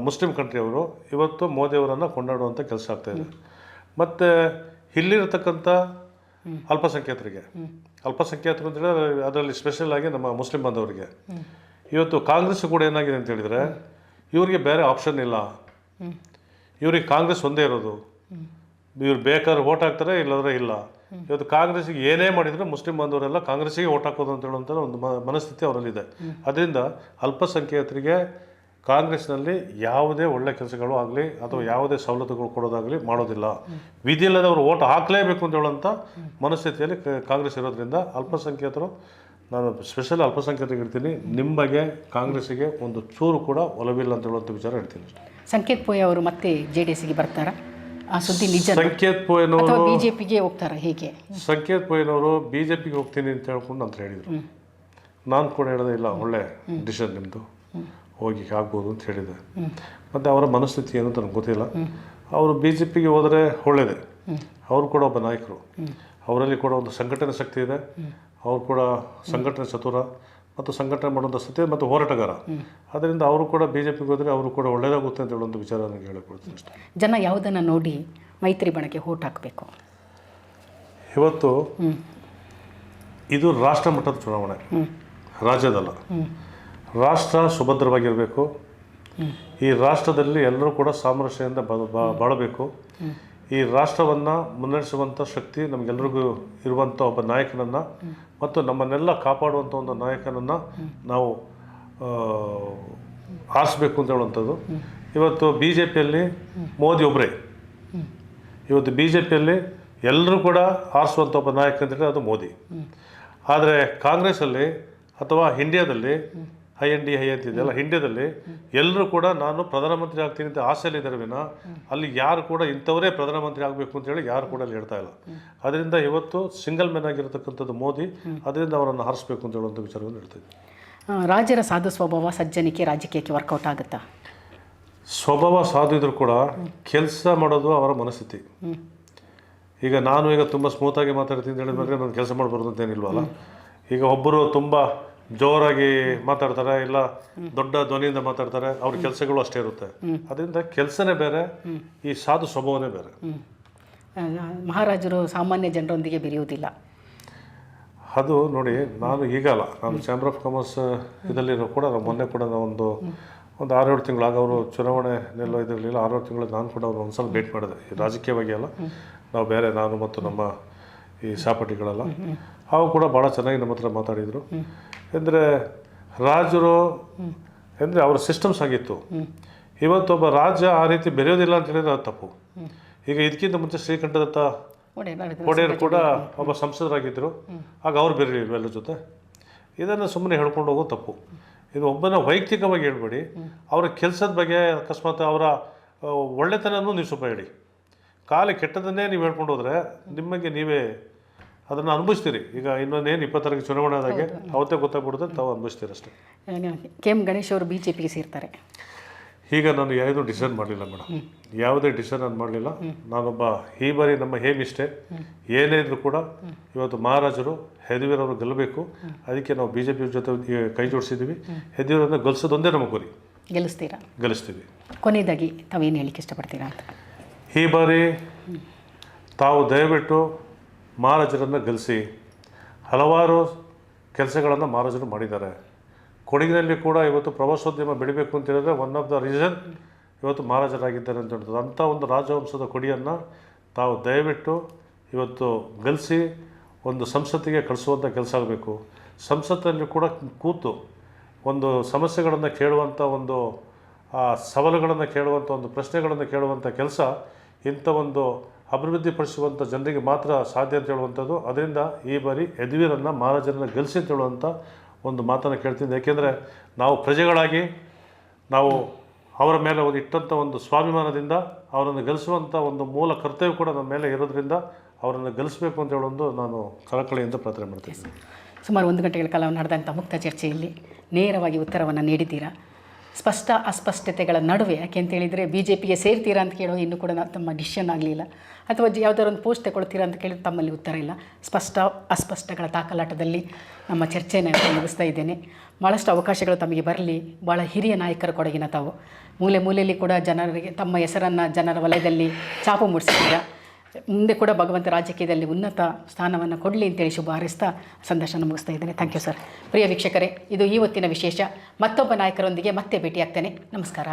ಮುಸ್ಲಿಂ ಕಂಟ್ರಿಯವರು ಇವತ್ತು ಮೋದಿಯವರನ್ನು ಕೊಂಡಾಡುವಂಥ ಕೆಲಸ ಆಗ್ತಾಯಿದೆ. ಮತ್ತು ಇಲ್ಲಿರತಕ್ಕಂಥ ಅಲ್ಪಸಂಖ್ಯಾತರು ಅಂತ ಹೇಳಿದ್ರೆ ಅದರಲ್ಲಿ ಸ್ಪೆಷಲ್ ಆಗಿ ನಮ್ಮ ಮುಸ್ಲಿಂ ಬಾಂಧವರಿಗೆ ಇವತ್ತು ಕಾಂಗ್ರೆಸ್ ಕೂಡ ಏನಾಗಿದೆ ಅಂತ ಹೇಳಿದರೆ, ಇವರಿಗೆ ಬೇರೆ ಆಪ್ಷನ್ ಇಲ್ಲ, ಇವ್ರಿಗೆ ಕಾಂಗ್ರೆಸ್ ಒಂದೇ ಇರೋದು, ಇವ್ರು ಬೇಕಾದ್ರೆ ಓಟ್ ಹಾಕ್ತಾರೆ, ಇಲ್ಲದ್ರೆ ಇಲ್ಲ. ಇವತ್ತು ಕಾಂಗ್ರೆಸ್ಸಿಗೆ ಏನೇ ಮಾಡಿದರೂ ಮುಸ್ಲಿಂ ಬಾಂಧವರೆಲ್ಲ ಕಾಂಗ್ರೆಸ್ಸಿಗೆ ಓಟ್ ಹಾಕೋದು ಅಂತ ಹೇಳುವಂಥ ಒಂದು ಮನಸ್ಥಿತಿ ಅವರಲ್ಲಿದೆ. ಅದರಿಂದ ಅಲ್ಪಸಂಖ್ಯಾತರಿಗೆ ಕಾಂಗ್ರೆಸ್ನಲ್ಲಿ ಯಾವುದೇ ಒಳ್ಳೆ ಕೆಲಸಗಳು ಆಗಲಿ ಅಥವಾ ಯಾವುದೇ ಸವಲತ್ತುಗಳು ಕೊಡೋದಾಗಲಿ ಮಾಡೋದಿಲ್ಲ. ವಿಧಿ ಇಲ್ಲದವರು ಓಟ್ ಹಾಕಲೇಬೇಕು ಅಂತ ಹೇಳುವಂಥ ಮನಸ್ಥಿತಿಯಲ್ಲಿ ಕಾಂಗ್ರೆಸ್ ಇರೋದ್ರಿಂದ ಅಲ್ಪಸಂಖ್ಯಾತರು, ನಾನು ಸ್ಪೆಷಲ್ ಅಲ್ಪಸಂಖ್ಯಾತರಿಗೆ ಇರ್ತೀನಿ, ನಿಮ್ಮ ಬಗ್ಗೆ ಕಾಂಗ್ರೆಸ್ಸಿಗೆ ಒಂದು ಚೂರು ಕೂಡ ಒಲವಿಲ್ಲ ಅಂತ ಹೇಳುವಂಥ ವಿಚಾರ ಹೇಳ್ತೀನಿ. ಸಂಕೇತ್ ಪೋಯ್ ಅವರು ಮತ್ತೆ JDSಗೆ ಬರ್ತಾರಾ? ಆ ಸುದ್ದಿ ನಿಜ? ಸಂಕೇತ್ ಪೋಯ್ನವರು BJPಗೆ ಹೋಗ್ತಾರಾ? ಹೇಗೆ? ಸಂಕೇತ್ ಪೋಯ್ನವರು BJPಗೆ ಹೋಗ್ತೀನಿ ಅಂತ ಹೇಳ್ಕೊಂಡು ಅಂತ ಹೇಳಿದರು. ನಾನು ಕೂಡ ಹೇಳೋದೇ ಇಲ್ಲ, ಒಳ್ಳೆ ಡಿಸಿಷನ್ ನಿಮ್ಮದು, ಹೋಗಿ ಆಗ್ಬೋದು ಅಂತ ಹೇಳಿದೆ. ಮತ್ತು ಅವರ ಮನಸ್ಥಿತಿ ಏನು ಅಂತ ನನಗೆ ಗೊತ್ತಿಲ್ಲ. ಅವರು BJPಗೆ ಹೋದರೆ ಒಳ್ಳೆಯದೇ, ಅವರು ಕೂಡ ಒಬ್ಬ ನಾಯಕರು, ಅವರಲ್ಲಿ ಕೂಡ ಒಂದು ಸಂಘಟನೆ ಶಕ್ತಿ ಇದೆ, ಅವರು ಕೂಡ ಸಂಘಟನೆ ಚತುರ ಮತ್ತು ಸಂಘಟನೆ ಮಾಡುವಂಥ ಸ್ಥಿತಿ ಮತ್ತು ಹೋರಾಟಗಾರ. ಅದರಿಂದ ಅವರು ಕೂಡ BJPಗೆ ಹೋದರೆ ಅವರು ಕೂಡ ಒಳ್ಳೆಯದಾಗುತ್ತೆ ಅಂತ ಹೇಳುವಂಥ ವಿಚಾರ ನನಗೆ ಹೇಳಿಕೊಡ್ತೀನಿ ಅಷ್ಟೇ. ಜನ ಯಾವುದನ್ನು ನೋಡಿ ಮೈತ್ರಿ ಬಣಕ್ಕೆ ಓಟ್ ಹಾಕಬೇಕು? ಇವತ್ತು ಇದು ರಾಷ್ಟ್ರ ಮಟ್ಟದ ಚುನಾವಣೆ, ರಾಜ್ಯದಲ್ಲ. ರಾಷ್ಟ್ರ ಸುಭದ್ರವಾಗಿರಬೇಕು, ಈ ರಾಷ್ಟ್ರದಲ್ಲಿ ಎಲ್ಲರೂ ಕೂಡ ಸಾಮರಸ್ಯದಿಂದ ಬಾಳಬೇಕು. ಈ ರಾಷ್ಟ್ರವನ್ನು ಮುನ್ನಡೆಸುವಂಥ ಶಕ್ತಿ ನಮಗೆಲ್ಲರಿಗೂ ಇರುವಂಥ ಒಬ್ಬ ನಾಯಕನನ್ನು ಮತ್ತು ನಮ್ಮನ್ನೆಲ್ಲ ಕಾಪಾಡುವಂಥ ಒಂದು ನಾಯಕನನ್ನು ನಾವು ಆರಿಸ್ಬೇಕು ಅಂತ ಹೇಳುವಂಥದ್ದು. ಇವತ್ತು BJPಯಲ್ಲಿ ಮೋದಿ ಒಬ್ಬರೇ, ಇವತ್ತು BJPಯಲ್ಲಿ ಎಲ್ಲರೂ ಕೂಡ ಆರಿಸುವಂಥ ಒಬ್ಬ ನಾಯಕ ಅಂತೇಳಿ ಅದು ಮೋದಿ. ಆದರೆ ಕಾಂಗ್ರೆಸ್ಸಲ್ಲಿ ಅಥವಾ ಇಂಡಿಯಾದಲ್ಲಿ IND ಅಂತಿದೆಯಲ್ಲ, ಇಂಡಿಯಾದಲ್ಲಿ ಎಲ್ಲರೂ ಕೂಡ ನಾನು ಪ್ರಧಾನಮಂತ್ರಿ ಆಗ್ತೀನಿ ಅಂತ ಆಸೆಯಲ್ಲಿದ್ದಾರೆ ವಿನ ಅಲ್ಲಿ ಯಾರು ಕೂಡ ಇಂಥವರೇ ಪ್ರಧಾನಮಂತ್ರಿ ಆಗಬೇಕು ಅಂತೇಳಿ ಯಾರು ಕೂಡ ಅಲ್ಲಿ ಹೇಳ್ತಾ ಇಲ್ಲ. ಅದರಿಂದ ಇವತ್ತು ಸಿಂಗಲ್ ಮ್ಯಾನ್ ಆಗಿರತಕ್ಕಂಥದ್ದು ಮೋದಿ, ಅದರಿಂದ ಅವರನ್ನು ಹಾರಿಸ್ಬೇಕು ಅಂತ ಹೇಳುವಂಥ ವಿಚಾರವನ್ನು ಹೇಳ್ತಿದ್ದೆ. ರಾಜರ ಸಾಧು ಸ್ವಭಾವ ಸಜ್ಜನಿಕೆ ರಾಜಕೀಯಕ್ಕೆ ವರ್ಕೌಟ್ ಆಗುತ್ತಾ? ಸ್ವಭಾವ ಸಾಧು ಇದ್ರೂ ಕೂಡ ಕೆಲಸ ಮಾಡೋದು ಅವರ ಮನಸ್ಥಿತಿ. ಈಗ ನಾನು ಈಗ ತುಂಬ ಸ್ಮೂತಾಗಿ ಮಾತಾಡ್ತೀನಿ ಹೇಳಿದ್ರೆ ನಾನು ಕೆಲಸ ಮಾಡಬಾರ್ದು ಅಂತೇನಿಲ್ವಲ್ಲ. ಈಗ ಒಬ್ಬರು ತುಂಬ ಜೋರಾಗಿ ಮಾತಾಡ್ತಾರೆ, ಇಲ್ಲ ದೊಡ್ಡ ಧ್ವನಿಯಿಂದ ಮಾತಾಡ್ತಾರೆ, ಅವ್ರ ಕೆಲಸಗಳು ಅಷ್ಟೇ ಇರುತ್ತೆ. ಅದರಿಂದ ಕೆಲಸನೇ ಬೇರೆ, ಈ ಸಾಧು ಸ್ವಭಾವನೇ ಬೇರೆ. ಮಹಾರಾಜರು ಸಾಮಾನ್ಯ ಜನರೊಂದಿಗೆ ಬೆರೆಯುವುದಿಲ್ಲ. ಅದು ನೋಡಿ, ನಾನು ಈಗಲ್ಲ, ನಾನು ಚಾಂಬರ್ ಆಫ್ ಕಾಮರ್ಸ್ ಇದರಲ್ಲಿರೋ ಕೂಡ ಮೊನ್ನೆ ಕೂಡ ನಾವು ಒಂದು 6-7 ತಿಂಗಳಾಗ ಅವರು ಚುನಾವಣೆ ಇದರಲಿಲ್ಲ, 6-7 ತಿಂಗಳಿಗೆ ನಾನು ಕೂಡ ಅವ್ರು ಒಂದ್ಸಲ ಭೇಟಿ ಮಾಡಿದೆ. ರಾಜಕೀಯವಾಗಿ ಅಲ್ಲ, ನಾವು ಬೇರೆ, ನಾನು ಮತ್ತು ನಮ್ಮ ಈ ಸಹಪಾಠಿಗಳೆಲ್ಲ ಅವು ಕೂಡ ಭಾಳ ಚೆನ್ನಾಗಿ ನಮ್ಮ ಹತ್ರ ಮಾತಾಡಿದರು. ಅಂದರೆ ರಾಜರು ಅಂದರೆ ಅವರ ಸಿಸ್ಟಮ್ಸ್ ಆಗಿತ್ತು. ಇವತ್ತೊಬ್ಬ ರಾಜ ಆ ರೀತಿ ಬೆರೆಯೋದಿಲ್ಲ ಅಂತ ಹೇಳಿದ್ರೆ ಅದು ತಪ್ಪು. ಈಗ ಇದಕ್ಕಿಂತ ಮುಂಚೆ ಶ್ರೀಕಂಠದತ್ತ ಒಡೆಯರು ಕೂಡ ಒಬ್ಬ ಸಂಸದರಾಗಿದ್ದರು. ಆಗ ಅವ್ರು ಬೆರೀಲಿಲ್ವ ಎಲ್ಲರ ಜೊತೆ? ಇದನ್ನು ಸುಮ್ಮನೆ ಹೇಳ್ಕೊಂಡು ಹೋಗೋದು ತಪ್ಪು. ಇದು ಒಬ್ಬನ ವೈಯಕ್ತಿಕವಾಗಿ ಹೇಳ್ಬೇಡಿ, ಅವರ ಕೆಲಸದ ಬಗ್ಗೆ ಅಕಸ್ಮಾತ್ ಅವರ ಒಳ್ಳೆತನೂ ನೀವು ಸ್ವಲ್ಪ ಹೇಳಿ. ಕಾಲ ಕೆಟ್ಟದನ್ನೇ ನೀವು ಹೇಳ್ಕೊಂಡು ಹೋದರೆ ನಿಮಗೆ ನೀವೇ ಅದನ್ನು ಅನುಭವಿಸ್ತೀರಿ. ಈಗ ಇನ್ನೊಂದೇನು 20 ಚುನಾವಣೆ ಆದಾಗೆ ಅವತ್ತೇ ಗೊತ್ತಾಗ್ಬಿಡುತ್ತೆ, ತಾವು ಅನುಭವಿಸ್ತೀರಿ ಅಷ್ಟೇ. ಕೆ ಎಂ ಗಣೇಶ್ ಅವರು BJPಗೆ ಸೇರ್ತಾರೆ. ಈಗ ನಾನು ಯಾವುದೂ ಡಿಸೈಡ್ ಮಾಡಲಿಲ್ಲ ಮೇಡಮ್, ಯಾವುದೇ ಡಿಸೈಡ್ ನಾನು ಮಾಡಲಿಲ್ಲ. ನಾನೊಬ್ಬ ಈ ಬಾರಿ ನಮ್ಮ ಹೇಮ್ ಇಷ್ಟೇ, ಏನೇ ಇದ್ರೂ ಕೂಡ ಇವತ್ತು ಮಹಾರಾಜರು ಯದುವೀರವರು ಗೆಲ್ಲಬೇಕು. ಅದಕ್ಕೆ ನಾವು BJP ಜೊತೆ ಕೈ ಜೋಡಿಸಿದ್ದೀವಿ. ಯದುವೀರನ್ನು ಗೆಲ್ಲಿಸೋದೊಂದೇ ನಮ್ಮ ಗುರಿ. ಗೆಲ್ಲಿಸ್ತೀವಿ. ಕೊನೆಯದಾಗಿ ತಾವೇನು ಹೇಳಿಕ್ಕೆ ಇಷ್ಟಪಡ್ತೀರಾ ಅಂತ? ಈ ಬಾರಿ ತಾವು ದಯವಿಟ್ಟು ಮಹಾರಾಜರನ್ನು ಗೆಲ್ಲಿಸಿ. ಹಲವಾರು ಕೆಲಸಗಳನ್ನು ಮಹಾರಾಜರು ಮಾಡಿದ್ದಾರೆ. ಕೊಡಗಿನಲ್ಲಿ ಕೂಡ ಇವತ್ತು ಪ್ರವಾಸೋದ್ಯಮ ಬೆಳಿಬೇಕು ಅಂತ ಹೇಳಿದ್ರೆ ಒನ್ ಆಫ್ ದ ರೀಸನ್ ಇವತ್ತು ಮಹಾರಾಜರಾಗಿದ್ದಾರೆ ಅಂತ ಹೇಳ್ತದೆ. ಅಂಥ ಒಂದು ರಾಜವಂಶದ ಕೊಡಿಯನ್ನು ತಾವು ದಯವಿಟ್ಟು ಇವತ್ತು ಗೆಲ್ಲಿಸಿ ಒಂದು ಸಂಸತ್ತಿಗೆ ಕಳಿಸುವಂಥ ಕೆಲಸ ಆಗಬೇಕು. ಸಂಸತ್ತಲ್ಲಿ ಕೂಡ ಕೂತು ಒಂದು ಸಮಸ್ಯೆಗಳನ್ನು ಕೇಳುವಂಥ ಒಂದು ಸವಾಲುಗಳನ್ನು ಕೇಳುವಂಥ ಒಂದು ಪ್ರಶ್ನೆಗಳನ್ನು ಕೇಳುವಂಥ ಕೆಲಸ ಇಂಥ ಒಂದು ಅಭಿವೃದ್ಧಿಪಡಿಸುವಂಥ ಜನರಿಗೆ ಮಾತ್ರ ಸಾಧ್ಯ ಅಂತ ಹೇಳುವಂಥದ್ದು. ಅದರಿಂದ ಈ ಬಾರಿ ಯದುವೀರನ್ನು ಮಹಾರಾಜರನ್ನು ಗೆಲ್ಲಿಸಿ ಅಂತ ಹೇಳುವಂಥ ಒಂದು ಮಾತನ್ನು ಕೇಳ್ತೀನಿ. ಯಾಕೆಂದರೆ ನಾವು ಪ್ರಜೆಗಳಾಗಿ ನಾವು ಅವರ ಮೇಲೆ ಒಂದು ಇಟ್ಟಂಥ ಒಂದು ಸ್ವಾಭಿಮಾನದಿಂದ ಅವರನ್ನು ಗೆಲ್ಲಿಸುವಂಥ ಒಂದು ಮೂಲ ಕರ್ತವ್ಯ ಕೂಡ ನಮ್ಮ ಮೇಲೆ ಇರೋದ್ರಿಂದ ಅವರನ್ನು ಗೆಲ್ಲಿಸಬೇಕು ಅಂತ ಹೇಳೊಂದು ನಾನು ಕಳಕಳಿಯಿಂದ ಪ್ರಾರ್ಥನೆ ಮಾಡ್ತೀನಿ. ಸುಮಾರು 1 ಗಂಟೆಗಳ ಕಾಲ ನಡೆದಂಥ ಮುಕ್ತ ಚರ್ಚೆಯಲ್ಲಿ ನೇರವಾಗಿ ಉತ್ತರವನ್ನು ನೀಡಿದ್ದೀರಾ. ಸ್ಪಷ್ಟ ಅಸ್ಪಷ್ಟತೆಗಳ ನಡುವೆ, ಯಾಕೆ ಅಂತೇಳಿದರೆ BJPಗೆ ಸೇರ್ತೀರಾ ಅಂತ ಕೇಳೋ ಇನ್ನೂ ಕೂಡ ತಮ್ಮ ಡಿಸಿಷನ್ ಆಗಲಿಲ್ಲ, ಅಥವಾ ಯಾವುದಾದ್ರು ಒಂದು ಪೋಸ್ಟ್ ತಗೊಳ್ತೀರಾ ಅಂತ ಕೇಳಿದ್ರೆ ತಮ್ಮಲ್ಲಿ ಉತ್ತರ ಇಲ್ಲ. ಸ್ಪಷ್ಟ ಅಸ್ಪಷ್ಟಗಳ ತಾಕಲಾಟದಲ್ಲಿ ನಮ್ಮ ಚರ್ಚೆಯನ್ನು ಮುಗಿಸ್ತಾ ಇದ್ದೇನೆ. ಭಾಳಷ್ಟು ಅವಕಾಶಗಳು ತಮಗೆ ಬರಲಿ. ಭಾಳ ಹಿರಿಯ ನಾಯಕರ ಕೊಡಗಿನ ತಾವು ಮೂಲೆ ಮೂಲೆಯಲ್ಲಿ ಕೂಡ ಜನರಿಗೆ ತಮ್ಮ ಹೆಸರನ್ನು ಜನರ ವಲಯದಲ್ಲಿ ಛಾಪು ಮೂಡಿಸಿದ್ದೀರಾ. ಮುಂದೆ ಕೂಡ ಭಗವಂತ ರಾಜಕೀಯದಲ್ಲಿ ಉನ್ನತ ಸ್ಥಾನವನ್ನು ಕೊಡಲಿ ಅಂತೇಳಿ ಶುಭ ಹಾರೈಸ್ತಾ ಸಂದರ್ಶನ ಮುಗಿಸ್ತಾ ಇದ್ದೇನೆ. Thank you sir. ಪ್ರಿಯ ವೀಕ್ಷಕರೇ, ಇದು ಈ ಹೊತ್ತಿನ ವಿಶೇಷ. ಮತ್ತೊಬ್ಬ ನಾಯಕರೊಂದಿಗೆ ಮತ್ತೆ ಭೇಟಿಯಾಗ್ತೇನೆ. ನಮಸ್ಕಾರ.